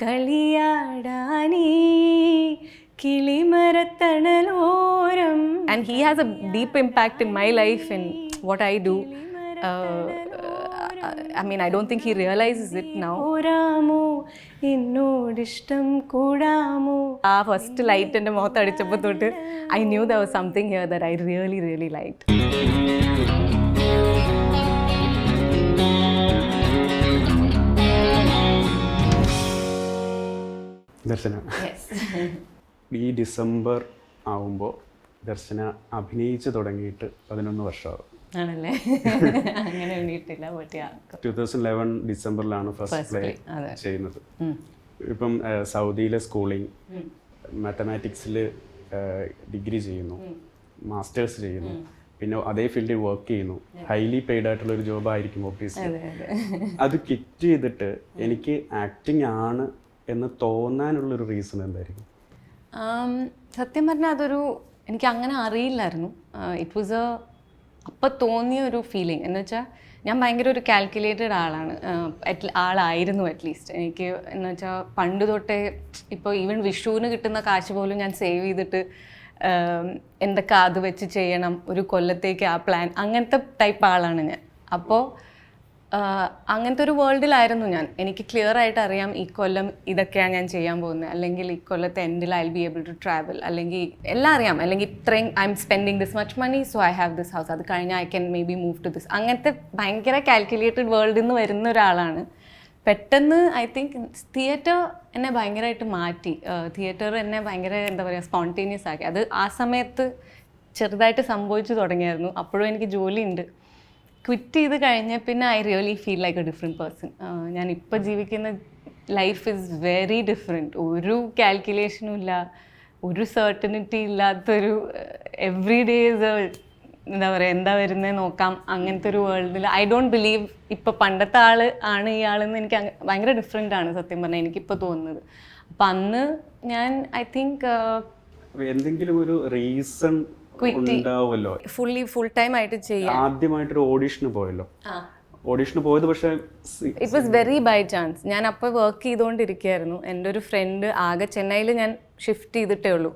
കളിയാടാനീ കിളിമരത്തണലോരം. And he has a deep impact in my life in what I do. I mean, I don't think he realizes it now. ഓരാമോ എന്നോടിഷ്ടം കൂടാമോ. ആ first light എൻ്റെ മുഖത്ത് അടിച്ചപ്പോൾ തൊട്ട് I knew there was something here that I really, really liked. ദർശന, ഈ December ആവുമ്പോൾ ദർശന അഭിനയിച്ച് തുടങ്ങിയിട്ട് 11 വർഷമാകും. ആണല്ലേ? അങ്ങനെ വേണ്ടിയിട്ടില്ല. 2011 ഡിസംബറിലാണ് ഫസ്റ്റ് പ്ലേ ചെയ്യുന്നത്. ഇപ്പം സൗദിയിലെ സ്കൂളിംഗ്, മാത്തമാറ്റിക്സിൽ ഡിഗ്രി ചെയ്യുന്നു, മാസ്റ്റേഴ്സ് ചെയ്യുന്നു, പിന്നെ അതേ ഫീൽഡിൽ വർക്ക് ചെയ്യുന്നു. ഹൈലി പെയ്ഡ് ആയിട്ടുള്ള ഒരു ജോബായിരിക്കും ഒബ്വിയസ്ലി. അത് കിറ്റ് ചെയ്തിട്ട് എനിക്ക് ആക്ടിങ് ആണ് എന്ന് തോന്നാനുള്ളൊരു റീസൺ എന്തായിരിക്കും? സത്യം പറഞ്ഞാൽ അതൊരു എനിക്ക് അങ്ങനെ അറിയില്ലായിരുന്നു. ഇറ്റ് വാസ് അപ്പം തോന്നിയ ഒരു ഫീലിംഗ് എന്ന് വെച്ചാൽ ഞാൻ ഭയങ്കര ഒരു കാൽക്കുലേറ്റഡ് ആളായിരുന്നു അറ്റ്ലീസ്റ്റ്. എനിക്ക് എന്ന് വെച്ചാൽ പണ്ട് തൊട്ടേ ഇപ്പോൾ ഈവൻ വിഷുവിന് കിട്ടുന്ന കാശ് പോലും ഞാൻ സേവ് ചെയ്തിട്ട് എന്തൊക്കെ അത് വെച്ച് ചെയ്യണം, ഒരു കൊല്ലത്തേക്ക് ആ പ്ലാൻ, അങ്ങനത്തെ ടൈപ്പ് ആളാണ് ഞാൻ. അപ്പോൾ അങ്ങനത്തെ ഒരു വേൾഡിലായിരുന്നു ഞാൻ. എനിക്ക് ക്ലിയർ ആയിട്ട് അറിയാം ഈ കൊല്ലം ഇതൊക്കെയാണ് ഞാൻ ചെയ്യാൻ പോകുന്നത്, അല്ലെങ്കിൽ ഈ കൊല്ലത്തെ എൻഡിൽ I will be able to travel, അല്ലെങ്കിൽ എല്ലാം അറിയാം, അല്ലെങ്കിൽ ഇത്രയും I'm spending this much money so I have this house, അത് കഴിഞ്ഞാൽ I can maybe move to this. അങ്ങനത്തെ ഭയങ്കര കാൽക്കുലേറ്റഡ് വേൾഡിൽ നിന്ന് വരുന്ന ഒരാളാണ്. പെട്ടെന്ന് ഐ തിങ്ക് തിയേറ്റർ എന്നെ ഭയങ്കരമായിട്ട് മാറ്റി. തിയേറ്റർ എന്നെ ഭയങ്കര എന്താ പറയുക സ്പോണ്ടേനിയസ് ആക്കി. അത് ആ സമയത്ത് ചെറുതായിട്ട് സംഭവിച്ചു തുടങ്ങിയായിരുന്നു. അപ്പോഴും എനിക്ക് ജോലിയുണ്ട്. ക്വിറ്റ് ചെയ്ത് കഴിഞ്ഞ പിന്നെ I really feel like A different person. ഞാനിപ്പോൾ ജീവിക്കുന്ന ലൈഫ് ഈസ് വെരി ഡിഫറെൻറ്റ്. ഒരു കാൽക്കുലേഷനും ഇല്ല, ഒരു സർട്ടനിറ്റി ഇല്ലാത്തൊരു എവ്രി ഡേ എന്താ പറയുക എന്താ വരുന്നത് നോക്കാം, അങ്ങനത്തെ ഒരു വേൾഡിൽ ഐ ഡോണ്ട് ബിലീവ് ഇപ്പോൾ പണ്ടത്തെ ആൾ ആണ് ഈ ആളെന്ന് എനിക്ക് ഭയങ്കര ഡിഫറെൻ്റ് ആണ് സത്യം പറഞ്ഞാൽ എനിക്കിപ്പോൾ തോന്നുന്നത്. അപ്പം അന്ന് ഞാൻ ഐ തിങ്ക് എന്തെങ്കിലും ഒരു റീസൺ ഉണ്ടാവുമല്ലോ. ഫുൾ ടൈം ആയിട്ട് ചെയ്യാം. ആദ്യമായിട്ടൊരു ഓഡിഷന് പോയല്ലോ. ഓഡിഷന് പോയത് പക്ഷേ it was very by chance. ഞാൻ അപ്പോൾ വർക്ക് ചെയ്തുകൊണ്ടിരിക്കുകയായിരുന്നു. എൻ്റെ ഒരു ഫ്രണ്ട്, ആകെ ചെന്നൈയിൽ ഞാൻ ഷിഫ്റ്റ് ചെയ്തിട്ടേ ഉള്ളൂ.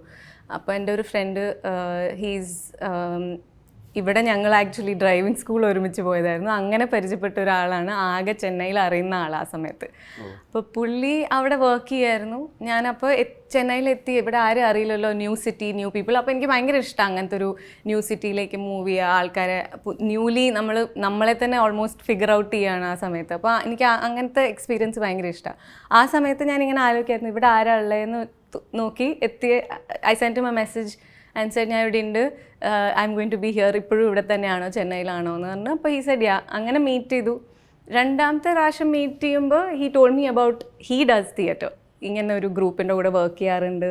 അപ്പോൾ എൻ്റെ ഒരു ഫ്രണ്ട് ഹീസ് ഇവിടെ ഞങ്ങൾ ആക്ച്വലി ഡ്രൈവിംഗ് സ്കൂൾ ഒരുമിച്ച് പോയതായിരുന്നു. അങ്ങനെ പരിചയപ്പെട്ട ഒരാളാണ്, ആകെ ചെന്നൈയിൽ അറിയുന്ന ആൾ ആ സമയത്ത്. അപ്പോൾ പുള്ളി അവിടെ വർക്ക് ചെയ്യായിരുന്നു. ഞാനപ്പോൾ ചെന്നൈയിലെത്തി. ഇവിടെ ആരും അറിയില്ലല്ലോ, ന്യൂ സിറ്റി, ന്യൂ പീപ്പിൾ. അപ്പോൾ എനിക്ക് ഭയങ്കര ഇഷ്ടമാണ് അങ്ങനത്തെ ഒരു ന്യൂ സിറ്റിയിലേക്ക് മൂവ് ചെയ്യുക, ആൾക്കാരെ ന്യൂലി നമ്മളെ തന്നെ ഓൾമോസ്റ്റ് ഫിഗർ ഔട്ട് ചെയ്യുകയാണ് ആ സമയത്ത്. അപ്പോൾ എനിക്ക് അങ്ങനത്തെ എക്സ്പീരിയൻസ് ഭയങ്കര ഇഷ്ടമാണ്. ആ സമയത്ത് ഞാനിങ്ങനെ ആലോചിക്കായിരുന്നു ഇവിടെ ആരാ ഉള്ളതെന്ന് നോക്കി എത്തിയ I sent my message and said ഞാൻ ഇവിടെ ഉണ്ട്, I M going to be here, ഇപ്പോഴും ഇവിടെ തന്നെയാണോ ചെന്നൈയിലാണോ എന്ന് പറഞ്ഞു. അപ്പോൾ ഈ സെഡ് യാ. അങ്ങനെ മീറ്റ് ചെയ്തു. രണ്ടാമത്തെ പ്രാവശ്യം മീറ്റ് ചെയ്യുമ്പോൾ he told me about he does theatre, ഇങ്ങനെ ഒരു ഗ്രൂപ്പിൻ്റെ കൂടെ വർക്ക് ചെയ്യാറുണ്ട്,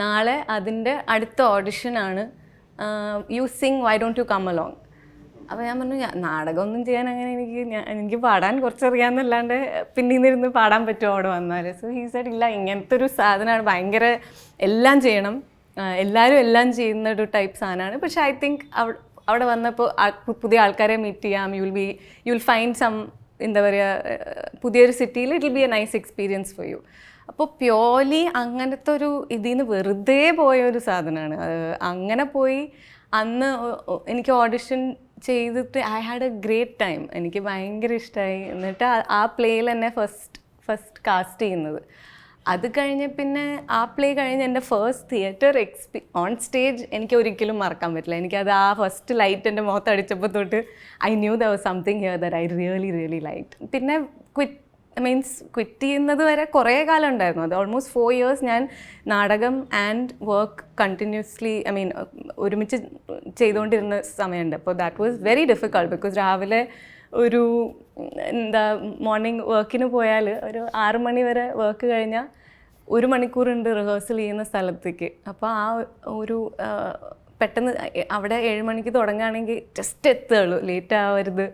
നാളെ അതിൻ്റെ അടുത്ത ഓഡിഷനാണ്, you sing, why don't you come along. അപ്പോൾ ഞാൻ പറഞ്ഞു നാടകമൊന്നും ചെയ്യാൻ അങ്ങനെ എനിക്ക് പാടാൻ കുറച്ചറിയാമെന്നല്ലാണ്ട് പിന്നീന്നിരുന്ന് പാടാൻ പറ്റുമോ അവിടെ വന്നാൽ. സോ ഹീ സെഡ് ഇല്ല, ഇങ്ങനത്തെ ഒരു സാധനമാണ്, ഭയങ്കര എല്ലാം ചെയ്യണം, എല്ലാവരും എല്ലാം ചെയ്യുന്ന ഒരു ടൈപ്പ് സാധനമാണ്. പക്ഷേ ഐ തിങ്ക് അവിടെ വന്നപ്പോൾ പുതിയ ആൾക്കാരെ മീറ്റ് ചെയ്യാം, യു വിൽ ഫൈൻഡ് സം എന്താ പറയുക പുതിയൊരു സിറ്റിയിൽ it will be A nice experience for you. അപ്പോൾ പ്യോർലി അങ്ങനത്തെ ഒരു ഇതിൽ നിന്ന് വെറുതെ പോയൊരു സാധനമാണ്. അങ്ങനെ പോയി അന്ന് എനിക്ക് ഓഡിഷൻ ചെയ്തിട്ട് I had A great time. എനിക്ക് ഭയങ്കര ഇഷ്ടമായി. എന്നിട്ട് ആ പ്ലേയിൽ എന്നെ ഫസ്റ്റ് കാസ്റ്റ് ചെയ്യുന്നത്. അത് കഴിഞ്ഞ് പിന്നെ ആ പ്ലേ കഴിഞ്ഞ് എൻ്റെ ഫസ്റ്റ് തിയേറ്റർ ഓൺ സ്റ്റേജ് എനിക്ക് ഒരിക്കലും മറക്കാൻ പറ്റില്ല. എനിക്കത് ആ ഫസ്റ്റ് ലൈറ്റ് എൻ്റെ മുഖത്ത് അടിച്ചപ്പോൾ തൊട്ട് I new there was something here that I really really liked. പിന്നെ ക്വിറ്റ് ചെയ്യുന്നത് വരെ കുറേ കാലം ഉണ്ടായിരുന്നു. അത് ഓൾമോസ്റ്റ് 4 years ഞാൻ നാടകം ആൻഡ് വർക്ക് കണ്ടിന്യൂസ്ലി ഒരുമിച്ച് ചെയ്തുകൊണ്ടിരുന്ന സമയമുണ്ട്. അപ്പോൾ that was very difficult because രാവിലെ ഒരു മോർണിംഗ് വർക്കിന് പോയാൽ ഒരു 6 മണി വരെ വർക്ക് കഴിഞ്ഞാൽ 1 മണിക്കൂറുണ്ട് റിഹേഴ്സൽ ചെയ്യുന്ന സ്ഥലത്തേക്ക്. അപ്പോൾ ആ ഒരു പെട്ടെന്ന് അവിടെ 7 മണിക്ക് തുടങ്ങുകയാണെങ്കിൽ ജസ്റ്റ് എത്തുകയുള്ളൂ, ലേറ്റ് ആവരുത്.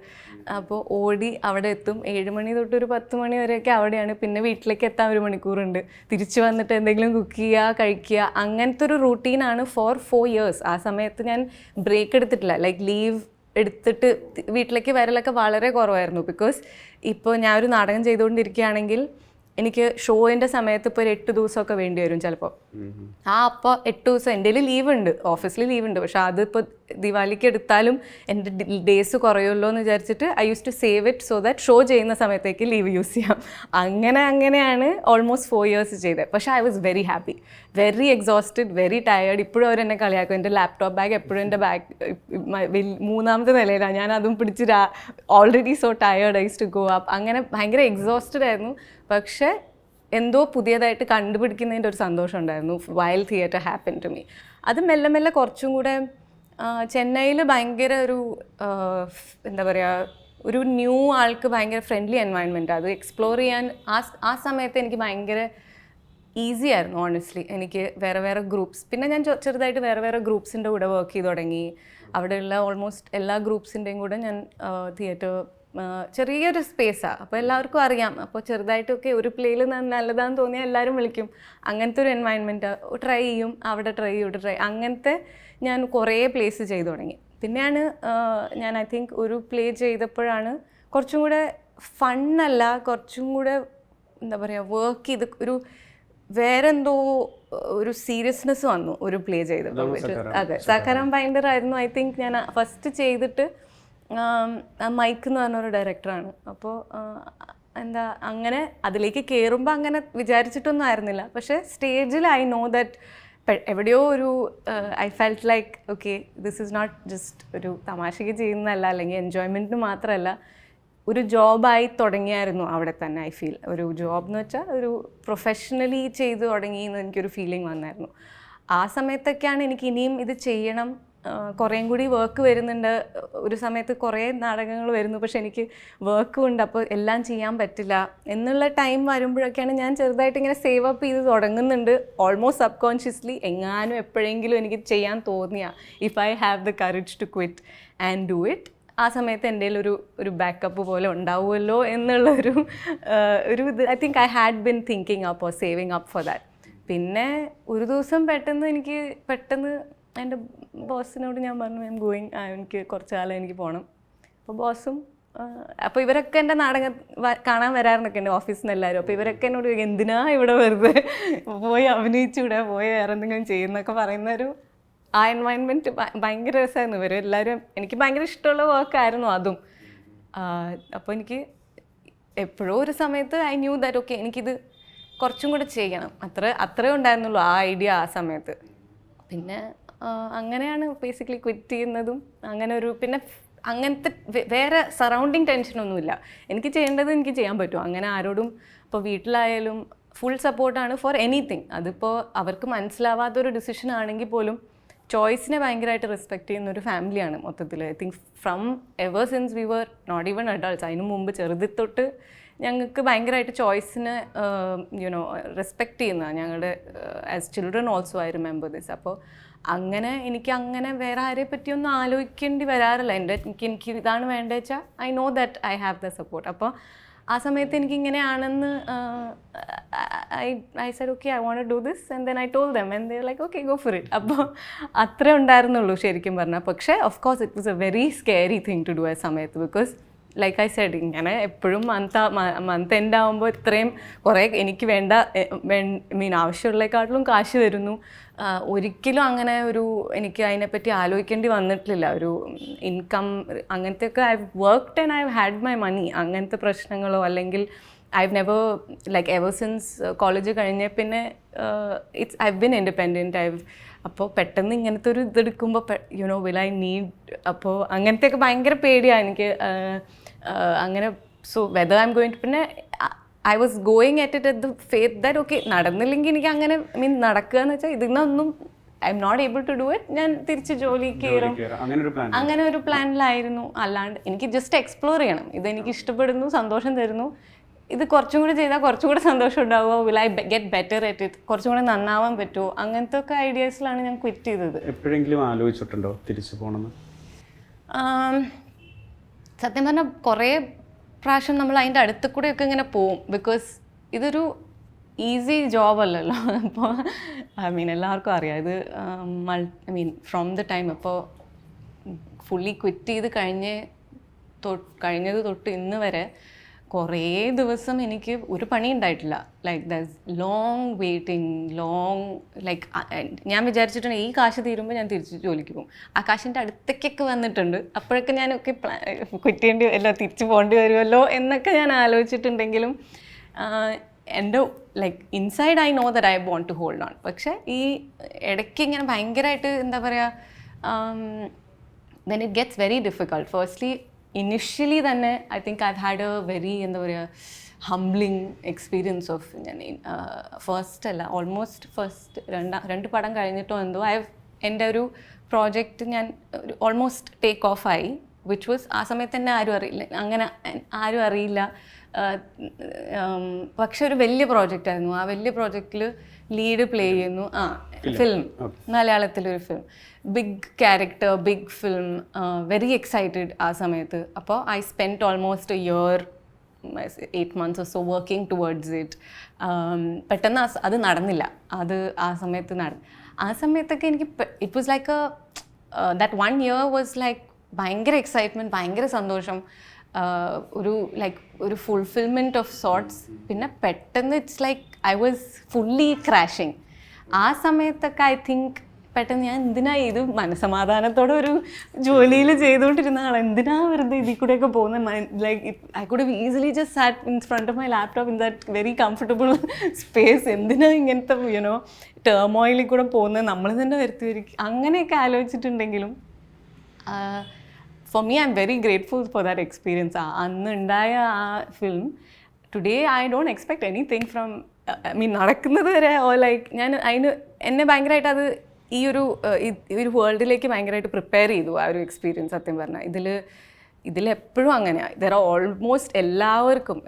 അപ്പോൾ ഓടി അവിടെ എത്തും. 7 മണി തൊട്ട് ഒരു 10 മണി വരെയൊക്കെ അവിടെയാണ്. പിന്നെ വീട്ടിലേക്ക് എത്താൻ 1 മണിക്കൂറുണ്ട്. തിരിച്ച് വന്നിട്ട് എന്തെങ്കിലും കുക്ക് ചെയ്യുക, കഴിക്കുക, അങ്ങനത്തെ ഒരു റൂട്ടീനാണ് ഫോർ 4 years. ആ സമയത്ത് ഞാൻ ബ്രേക്ക് എടുത്തിട്ടില്ല. ലൈക്ക് ലീവ് എടുത്തിട്ട് വീട്ടിലേക്ക് വരലൊക്കെ വളരെ കുറവായിരുന്നു. ബിക്കോസ് ഇപ്പോൾ ഞാൻ ഒരു നാടകം ചെയ്തുകൊണ്ടിരിക്കുകയാണെങ്കിൽ എനിക്ക് ഷോയിൻ്റെ സമയത്ത് ഇപ്പോൾ ഒരു 8 ദിവസമൊക്കെ വേണ്ടി വരും ചിലപ്പോൾ. അപ്പോൾ 8 ദിവസം എൻ്റെ ലീവ് ഉണ്ട്, ഓഫീസിൽ ലീവ് ഉണ്ട്. പക്ഷെ അതിപ്പോൾ ദിവാലിക്ക് എടുത്താലും എൻ്റെ ഡേയ്സ് കുറയുമല്ലോ എന്ന് വിചാരിച്ചിട്ട് I use to save it so that show ചെയ്യുന്ന സമയത്തേക്ക് ലീവ് യൂസ് ചെയ്യാം. അങ്ങനെയാണ് ഓൾമോസ്റ്റ് 4 years ചെയ്തത്. പക്ഷേ I was very happy, very exhausted, very tired. ഇപ്പോഴും അവരെന്നെ കളിയാക്കും. എൻ്റെ ലാപ്ടോപ്പ് ബാഗ് എപ്പോഴും എൻ്റെ ബാഗ് 3ാമത്തെ നിലയിലാണ്. ഞാൻ അതും പിടിച്ച് already so tired, I use to go up. അങ്ങനെ ഭയങ്കര എക്സോസ്റ്റഡ് ആയിരുന്നു. പക്ഷേ എന്തോ പുതിയതായിട്ട് കണ്ടുപിടിക്കുന്നതിൻ്റെ ഒരു സന്തോഷം ഉണ്ടായിരുന്നു while theatre happen to me. അത് മെല്ലെ മെല്ലെ കുറച്ചും കൂടെ ചെന്നൈയിൽ ഭയങ്കര ഒരു എന്താ പറയുക, ഒരു ന്യൂ ആൾക്ക് ഭയങ്കര ഫ്രണ്ട്ലി എൻവയൺമെൻറ്റ്. അത് എക്സ്പ്ലോർ ചെയ്യാൻ ആ സമയത്ത് എനിക്ക് ഭയങ്കര ഈസി ആയിരുന്നു ഓണസ്റ്റ്ലി. എനിക്ക് വേറെ ഗ്രൂപ്പ്സ്, പിന്നെ ഞാൻ ചെറുതായിട്ട് വേറെ ഗ്രൂപ്പ്സിൻ്റെ കൂടെ വർക്ക് ചെയ്ത് തുടങ്ങി. അവിടെയുള്ള ഓൾമോസ്റ്റ് എല്ലാ ഗ്രൂപ്പ്സിൻ്റെയും കൂടെ ഞാൻ തിയേറ്റർ ചെറിയൊരു സ്പേസാണ്, അപ്പോൾ എല്ലാവർക്കും അറിയാം. അപ്പോൾ ചെറുതായിട്ടൊക്കെ ഒരു പ്ലേയിൽ നല്ലതാണെന്ന് തോന്നിയാൽ എല്ലാവരും വിളിക്കും. അങ്ങനത്തെ ഒരു എൻവയൺമെൻറ്റ് ട്രൈ ചെയ്യും, അവിടെ ട്രൈ ചെയ്യും, ഇവിടെ ട്രൈ, അങ്ങനത്തെ ഞാൻ കുറേ പ്ലേസ് ചെയ്തു തുടങ്ങി. പിന്നെയാണ് ഞാൻ ഐ തിങ്ക് ഒരു പ്ലേ ചെയ്തപ്പോഴാണ് കുറച്ചും കൂടെ ഫണ്ണല്ല, കുറച്ചും കൂടെ എന്താ പറയുക, വർക്ക് ചെയ്ത് ഒരു വേറെ എന്തോ ഒരു സീരിയസ്നെസ് വന്നു ഒരു പ്ലേ ചെയ്തപ്പോൾ. അതെ, സക്കാരാം ബൈൻഡർ ആയിരുന്നു ഐ തിങ്ക്. ഞാൻ ഫസ്റ്റ് ചെയ്തിട്ട് മൈക്ക് എന്ന് പറഞ്ഞൊരു ഡയറക്ടറാണ്. അപ്പോൾ എന്താ അങ്ങനെ അതിലേക്ക് കയറുമ്പോൾ അങ്ങനെ വിചാരിച്ചിട്ടൊന്നും ആയിരുന്നില്ല. പക്ഷേ സ്റ്റേജിൽ ഐ നോ ദാറ്റ് എവിടെയോ ഒരു I felt like okay this is not just ഒരു തമാശയ്ക്ക് ചെയ്യുന്നതല്ല, അല്ലെങ്കിൽ എൻജോയ്മെൻറ്റിന് മാത്രമല്ല, ഒരു ജോബായി തുടങ്ങിയായിരുന്നു അവിടെ തന്നെ. ഐ ഫീൽ ഒരു ജോബ് എന്ന് വെച്ചാൽ ഒരു പ്രൊഫഷണലി ചെയ്ത് തുടങ്ങി എന്ന് എനിക്കൊരു ഫീലിംഗ് വന്നായിരുന്നു. ആ സമയത്തൊക്കെയാണ് എനിക്ക് ഇനിയും ഇത് ചെയ്യണം, കുറേയും കൂടി വർക്ക് വരുന്നുണ്ട്. ഒരു സമയത്ത് കുറേ നാടകങ്ങൾ വരുന്നു, പക്ഷെ എനിക്ക് വർക്കും ഉണ്ട്, അപ്പോൾ എല്ലാം ചെയ്യാൻ പറ്റില്ല എന്നുള്ള ടൈം വരുമ്പോഴൊക്കെയാണ് ഞാൻ ചെറുതായിട്ട് ഇങ്ങനെ സേവ് അപ്പ് ചെയ്ത് തുടങ്ങുന്നുണ്ട്. ഓൾമോസ്റ്റ് സബ് കോൺഷ്യസ്ലി എങ്ങാനും എപ്പോഴെങ്കിലും എനിക്ക് ചെയ്യാൻ തോന്നിയാൽ if I have the courage to quit and do it, ആ സമയത്ത് എൻ്റെ ഒരു ബാക്കപ്പ് പോലെ ഉണ്ടാവുമല്ലോ എന്നുള്ളൊരു ഇത് I think I had been thinking up or saving up for that. പിന്നെ ഒരു ദിവസം പെട്ടെന്ന് എൻ്റെ ബോസിനോട് ഞാൻ പറഞ്ഞു ഐ എം ഗോയിങ്, എനിക്ക് കുറച്ച് കാലം എനിക്ക് പോകണം. അപ്പോൾ ബോസും അപ്പോൾ ഇവരൊക്കെ എൻ്റെ നാടകം കാണാൻ വരാറുണ്ടൊക്കെ ഉണ്ട് ഓഫീസിൽ നിന്ന് എല്ലാവരും. അപ്പോൾ ഇവരൊക്കെ എന്നോട് എന്തിനാ ഇവിടെ വെറുതെ പോയി അഭിനയിച്ചിവിടെ പോയി വേറെ എന്തെങ്കിലും ചെയ്യുന്നൊക്കെ പറയുന്നൊരു ആ എൻവയൺമെൻറ്റ് ഭയങ്കര രസമായിരുന്നു. ഇവരെല്ലാവരും എനിക്ക് ഭയങ്കര ഇഷ്ടമുള്ള വർക്കായിരുന്നു അതും. അപ്പോൾ എനിക്ക് എപ്പോഴോ ഒരു സമയത്ത് ഐ ന്യൂ ദാറ്റ് ഓക്കെ എനിക്കിത് കുറച്ചും കൂടെ ചെയ്യണം, അത്രേ ഉണ്ടായിരുന്നുള്ളൂ ആ ഐഡിയ ആ സമയത്ത്. പിന്നെ അങ്ങനെയാണ് ബേസിക്കലി ക്വിറ്റ് ചെയ്യുന്നതും. അങ്ങനെ ഒരു പിന്നെ അങ്ങനത്തെ വേറെ സറൗണ്ടിങ് ടെൻഷനൊന്നുമില്ല. എനിക്ക് ചെയ്യേണ്ടത് എനിക്ക് ചെയ്യാൻ പറ്റും. അങ്ങനെ ആരോടും ഇപ്പോൾ വീട്ടിലായാലും ഫുൾ സപ്പോർട്ടാണ് ഫോർ എനിത്തിങ്. അതിപ്പോൾ അവർക്ക് മനസ്സിലാവാത്തൊരു ഡിസിഷൻ ആണെങ്കിൽ പോലും ചോയ്സിനെ ഭയങ്കരമായിട്ട് റെസ്പെക്റ്റ് ചെയ്യുന്ന ഒരു ഫാമിലിയാണ് മൊത്തത്തിൽ. I think from ever since we were not even adults, അതിന് മുമ്പ് ചെറുതിൽ തൊട്ട് ഞങ്ങൾക്ക് ഭയങ്കരമായിട്ട് ചോയ്സിനെ യുനോ റെസ്പെക്റ്റ് ചെയ്യുന്നതാണ് ഞങ്ങളുടെ as children also. I remember this. അപ്പോൾ എനിക്ക് അങ്ങനെ വേറെ ആരെ പറ്റിയൊന്നും ആലോചിക്കേണ്ടി വരാറില്ല. എനിക്ക് ഇതാണ് വേണ്ടത് വെച്ചാൽ I know that I have the support. അപ്പോൾ ആ സമയത്ത് എനിക്കിങ്ങനെയാണെന്ന് I said okay I want to do this and then I told them and they like okay go for it. അപ്പോൾ അത്രേ ഉണ്ടായിരുന്നുള്ളൂ ശരിക്കും പറഞ്ഞാൽ. പക്ഷേ of course it was a very scary thing to do ആ സമയത്ത്. ബിക്കോസ് ലൈക്ക് ഐ സെഡ് ഇങ്ങനെ എപ്പോഴും മന്ത് എൻഡ് ആകുമ്പോൾ ഇത്രയും കുറേ എനിക്ക് ആവശ്യമുള്ളതിനെക്കാട്ടിലും കാശ് വരുന്നു. ഒരിക്കലും അങ്ങനെ എനിക്ക് അതിനെപ്പറ്റി ആലോചിക്കേണ്ടി വന്നിട്ടില്ല. ഒരു ഇൻകം അങ്ങനത്തെയൊക്കെ I worked and I had my money. അങ്ങനത്തെ പ്രശ്നങ്ങളോ അല്ലെങ്കിൽ I've never like ever since college കഴിഞ്ഞ പിന്നെ ഐ ബിൻ ഇൻഡിപെൻഡൻറ്റ്. അപ്പോൾ പെട്ടെന്ന് ഇങ്ങനത്തെ ഒരു ഇതെടുക്കുമ്പോൾ യുനോ വിൽ ഐ നീഡ്, അപ്പോൾ അങ്ങനത്തെയൊക്കെ ഭയങ്കര പേടിയാണ് എനിക്ക്. അങ്ങനെ so whether I M going to, പിന്നെ I was going at the faith that okay നടന്നില്ലെങ്കിൽ എനിക്ക് അങ്ങനെ നടക്കുക എന്ന് വെച്ചാൽ ഇതിനൊന്നും I M not able to do it, ഞാൻ തിരിച്ച് ജോലിക്ക് കയറും, അങ്ങനെ ഒരു പ്ലാനിലായിരുന്നു. അല്ലാണ്ട് എനിക്ക് ജസ്റ്റ് എക്സ്പ്ലോർ ചെയ്യണം. ഇതെനിക്ക് ഇഷ്ടപ്പെടുന്നു, സന്തോഷം തരുന്നു, ഇത് കുറച്ചും കൂടി ചെയ്താൽ കുറച്ചും കൂടെ സന്തോഷം ഉണ്ടാവുമോ, will I get better at it, കുറച്ചും കൂടെ നന്നാവാൻ പറ്റുമോ, അങ്ങനത്തെ ഒക്കെ ഐഡിയാസിലാണ് ഞാൻ ക്വിറ്റ് ചെയ്തത്. എപ്പോഴെങ്കിലും ആലോചിച്ചിട്ടുണ്ടോ തിരിച്ചു പോകണമെന്ന്? സത്യം പറഞ്ഞാൽ കുറേ പ്രാവശ്യം നമ്മൾ അതിൻ്റെ അടുത്ത് കൂടെയൊക്കെ ഇങ്ങനെ പോവും. ബിക്കോസ് ഇതൊരു ഈസി ജോബല്ലല്ലോ. അപ്പോൾ എല്ലാവർക്കും അറിയാം ഇത് ഫ്രോം ദ ടൈം ഇപ്പോൾ ഫുള്ളി ക്വിറ്റ് ചെയ്ത് കഴിഞ്ഞത് തൊട്ട് ഇന്ന് വരെ കുറേ ദിവസം എനിക്ക് ഒരു പണി ഉണ്ടായിട്ടില്ല. Like Das long waiting, like ഞാൻ വിചാരിച്ചിട്ടുണ്ട് ഈ കാശ് തീരുമ്പോൾ ഞാൻ തിരിച്ച് ജോലിക്ക് പോകും. ആ കാശിൻ്റെ അടുത്തേക്കൊക്കെ വന്നിട്ടുണ്ട്. അപ്പോഴൊക്കെ ഞാനൊക്കെ കുറ്റേണ്ടി അല്ല തിരിച്ചു പോകേണ്ടി വരുമല്ലോ എന്നൊക്കെ ഞാൻ ആലോചിച്ചിട്ടുണ്ടെങ്കിലും എൻ്റെ like inside I know that I want to hold on. പക്ഷേ ഈ ഇടയ്ക്ക് ഇങ്ങനെ ഭയങ്കരമായിട്ട് എന്താ പറയുക, then it gets very difficult. Firstly, initially തന്നെ I think I've had a very എന്താ പറയുക ഹംബ്ലിങ് എക്സ്പീരിയൻസ് ഓഫ് ഞാൻ ഫസ്റ്റ് അല്ല ഓൾമോസ്റ്റ് രണ്ട് പടം കഴിഞ്ഞിട്ടോ എന്തോ എൻ്റെ ഒരു പ്രോജക്റ്റ് ഞാൻ ഓൾമോസ്റ്റ് ടേക്ക് ഓഫ് ആയി, വിച്ച് വാസ് ആ സമയത്ത് തന്നെ ആരും അറിയില്ല, അങ്ങനെ ആരും അറിയില്ല. പക്ഷെ ഒരു വലിയ പ്രോജക്റ്റ് ആയിരുന്നു. ആ വലിയ പ്രോജക്റ്റിൽ ലീഡ് പ്ലേ ചെയ്യുന്നു. ഫിലിം, മലയാളത്തിലൊരു film, big character, big film, very excited ആ സമയത്ത്. അപ്പോൾ I spent almost a year 8 months or so working towards it. പെട്ടെന്ന് അത് നടന്നില്ല. അത് ആ സമയത്തൊക്കെ എനിക്ക് it was like that 1 year was like ഭയങ്കര എക്സൈറ്റ്മെൻറ്റ്, ഭയങ്കര സന്തോഷം, ഒരു ഫുൾഫിൽമെൻറ്റ് ഓഫ് സോർട്ട്സ്. പിന്നെ പെട്ടെന്ന് it's like I was fully crashing. ആ സമയത്തൊക്കെ ഐ തിങ്ക് പെട്ടെന്ന് ഞാൻ എന്തിനാ ഇത് മനസ്സമാധാനത്തോടെ ഒരു ജോലിയിൽ ചെയ്തുകൊണ്ടിരുന്ന ആൾ എന്തിനാ വെറുതെ ഇതിൽ കൂടെയൊക്കെ പോകുന്നത്. Like I could easily just sat in front of my laptop in that very comfortable space. എന്തിനാ ഇങ്ങനത്തെ ടേമോയിലിൽ കൂടെ പോകുന്നത്, നമ്മൾ തന്നെ വരുത്തി വരിക, അങ്ങനെയൊക്കെ ആലോചിച്ചിട്ടുണ്ടെങ്കിലും for me I'm very grateful for that experience. അന്ന് ഉണ്ടായ ആ film today I don't expect anything from നടക്കുന്നത് വരെ. ലൈക്ക് ഞാൻ എന്നെ ഭയങ്കരമായിട്ട് അത് ഈ ഒരു വേൾഡിലേക്ക് ഭയങ്കരമായിട്ട് പ്രിപ്പയർ ചെയ്തു ആ ഒരു എക്സ്പീരിയൻസ്. സത്യം പറഞ്ഞാൽ ഇതിലെപ്പോഴും അങ്ങനെയാണ്. ദർ ആർ ഓൾമോസ്റ്റ് എല്ലാവർക്കും,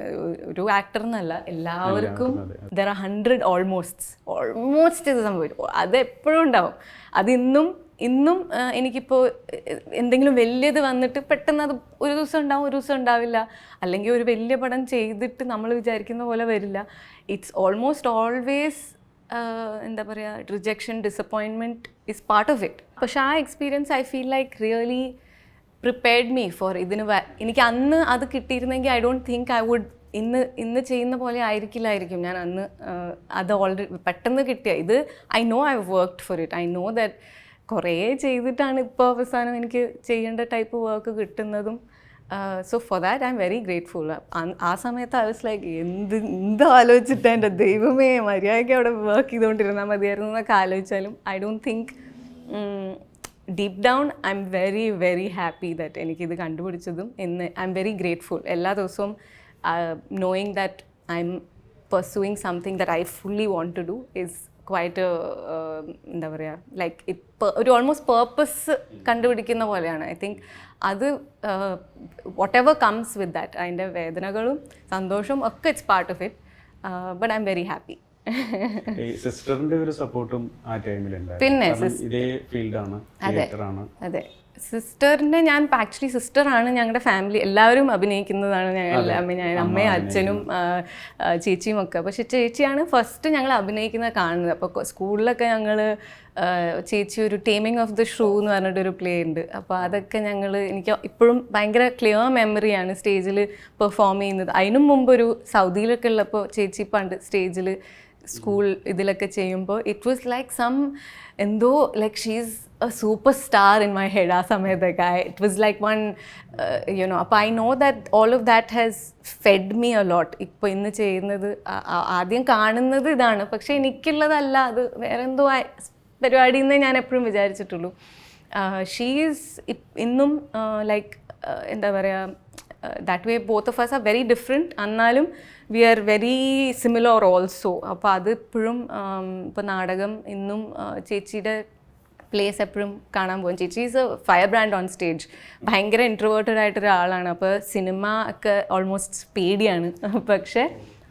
ഒരു ആക്ടർ എന്നല്ല എല്ലാവർക്കും ദർ ആർ 100 ഓൾമോസ്റ്റ് ഇത് സംഭവിക്കും. അത് എപ്പോഴും ഉണ്ടാവും. ഇന്നും എനിക്കിപ്പോൾ എന്തെങ്കിലും വലിയത് വന്നിട്ട് പെട്ടെന്ന് അത് ഒരു ദിവസം ഉണ്ടാവും, ഒരു ദിവസം ഉണ്ടാവില്ല. അല്ലെങ്കിൽ ഒരു വലിയ പടം ചെയ്തിട്ട് നമ്മൾ വിചാരിക്കുന്ന പോലെ വരില്ല. ഇറ്റ്സ് ഓൾമോസ്റ്റ് ഓൾവേസ് എന്താ പറയുക, rejection, disappointment is part of it. പക്ഷേ ആ experience I feel like really prepared me for എനിക്ക് അന്ന് അത് കിട്ടിയിരുന്നെങ്കിൽ I don't think I would ഇന്ന് ചെയ്യുന്ന പോലെ ആയിരിക്കില്ലായിരിക്കും ഞാൻ അന്ന്. അത് ഓൾറെഡി പെട്ടെന്ന് കിട്ടിയ ഇത് I know I worked for it. I know that കുറേ ചെയ്തിട്ടാണ് ഇപ്പോൾ അവസാനം എനിക്ക് ചെയ്യേണ്ട ടൈപ്പ് വർക്ക് കിട്ടുന്നതും. So for that I am very grateful. ആ സമയത്ത് ഐ വാസ് ലൈക്ക് എന്ത് ആലോചിച്ചിട്ട് എൻ്റെ ദൈവമേ മര്യാദയ്ക്ക് അവിടെ വർക്ക് ചെയ്തുകൊണ്ടിരുന്നാൽ മതിയായിരുന്നു എന്നൊക്കെ ആലോചിച്ചാലും I don't think deep down I am very very happy that എനിക്കിത് കണ്ടുപിടിച്ചതും ഐ എം വെരി ഗ്രേറ്റ്ഫുൾ. എല്ലാ ദിവസവും knowing that I'm pursuing something that I fully want to do is quite a എന്താ പറയുക, ലൈക്ക് ഒരു ഓൾമോസ്റ്റ് പേർപ്പസ് കണ്ടുപിടിക്കുന്ന പോലെയാണ്. I think അത് whatever comes with that, അതിൻ്റെ വേദനകളും സന്തോഷവും ഒക്കെ it's part of it. But I am very happy. സിസ്റ്ററിന്റെ ഒരു സപ്പോർട്ടും ആ ടൈമിലുണ്ടായിരുന്നു. പിന്നെ ഇതേ ഫീൽഡാണ്, തിയേറ്ററാണ്. അതെ, സിസ്റ്ററിൻ്റെ ഞാൻ ആക്ച്വലി സിസ്റ്ററാണ് ഞങ്ങളുടെ ഫാമിലി എല്ലാവരും അഭിനയിക്കുന്നതാണ്. ഞാൻ അമ്മയും അച്ഛനും ചേച്ചിയും ഒക്കെ. പക്ഷെ ചേച്ചിയാണ് ഫസ്റ്റ് ഞങ്ങൾ അഭിനയിക്കുന്നത് കാണുന്നത്. അപ്പോൾ സ്കൂളിലൊക്കെ ഞങ്ങൾ ചേച്ചി ഒരു ടേമിംഗ് ഓഫ് ദ ഷൂ എന്ന് പറഞ്ഞിട്ടൊരു പ്ലേ ഉണ്ട്. അപ്പോൾ അതൊക്കെ എനിക്ക് ഇപ്പോഴും ഭയങ്കര ക്ലിയർ മെമ്മറിയാണ് സ്റ്റേജിൽ പെർഫോം ചെയ്യുന്നത്. അതിനും മുമ്പൊരു സൗദിയിലൊക്കെ ഉള്ളപ്പോൾ ചേച്ചി പണ്ട് സ്റ്റേജിൽ സ്കൂൾ ഇതിലൊക്കെ ചെയ്യുമ്പോൾ ഇറ്റ് വാസ് ലൈക്ക് എന്തോ like she's A super star in my head ആ സമയത്തൊക്കെ. ഇറ്റ് വാസ് ലൈക്ക് വൺ അപ്പോൾ I know that all of that has fed me a lot. ഇപ്പോൾ ഇന്ന് ചെയ്യുന്നത് ആദ്യം കാണുന്നത് ഇതാണ്, പക്ഷേ എനിക്കുള്ളതല്ല, അത് വേറെ എന്തോ പരിപാടി എന്നേ ഞാൻ എപ്പോഴും വിചാരിച്ചിട്ടുള്ളൂ. ഷീ ഈസ് ഇന്നും ലൈക്ക് എന്താ പറയുക, that way both of us are very different, എന്നാലും we are very similar also. അപ്പോൾ അത് ഇപ്പോഴും ഇപ്പോൾ നാടകം ഇന്നും ചേച്ചിയുടെ പ്ലേസ് എപ്പോഴും കാണാൻ പോകും. ചേച്ചി is a fire brand on stage. ഭയങ്കര ഇൻട്രോവേർട്ടഡ് ആയിട്ടൊരാളാണ്. അപ്പോൾ സിനിമ ഒക്കെ ഓൾമോസ്റ്റ് പേടിയാണ്. പക്ഷേ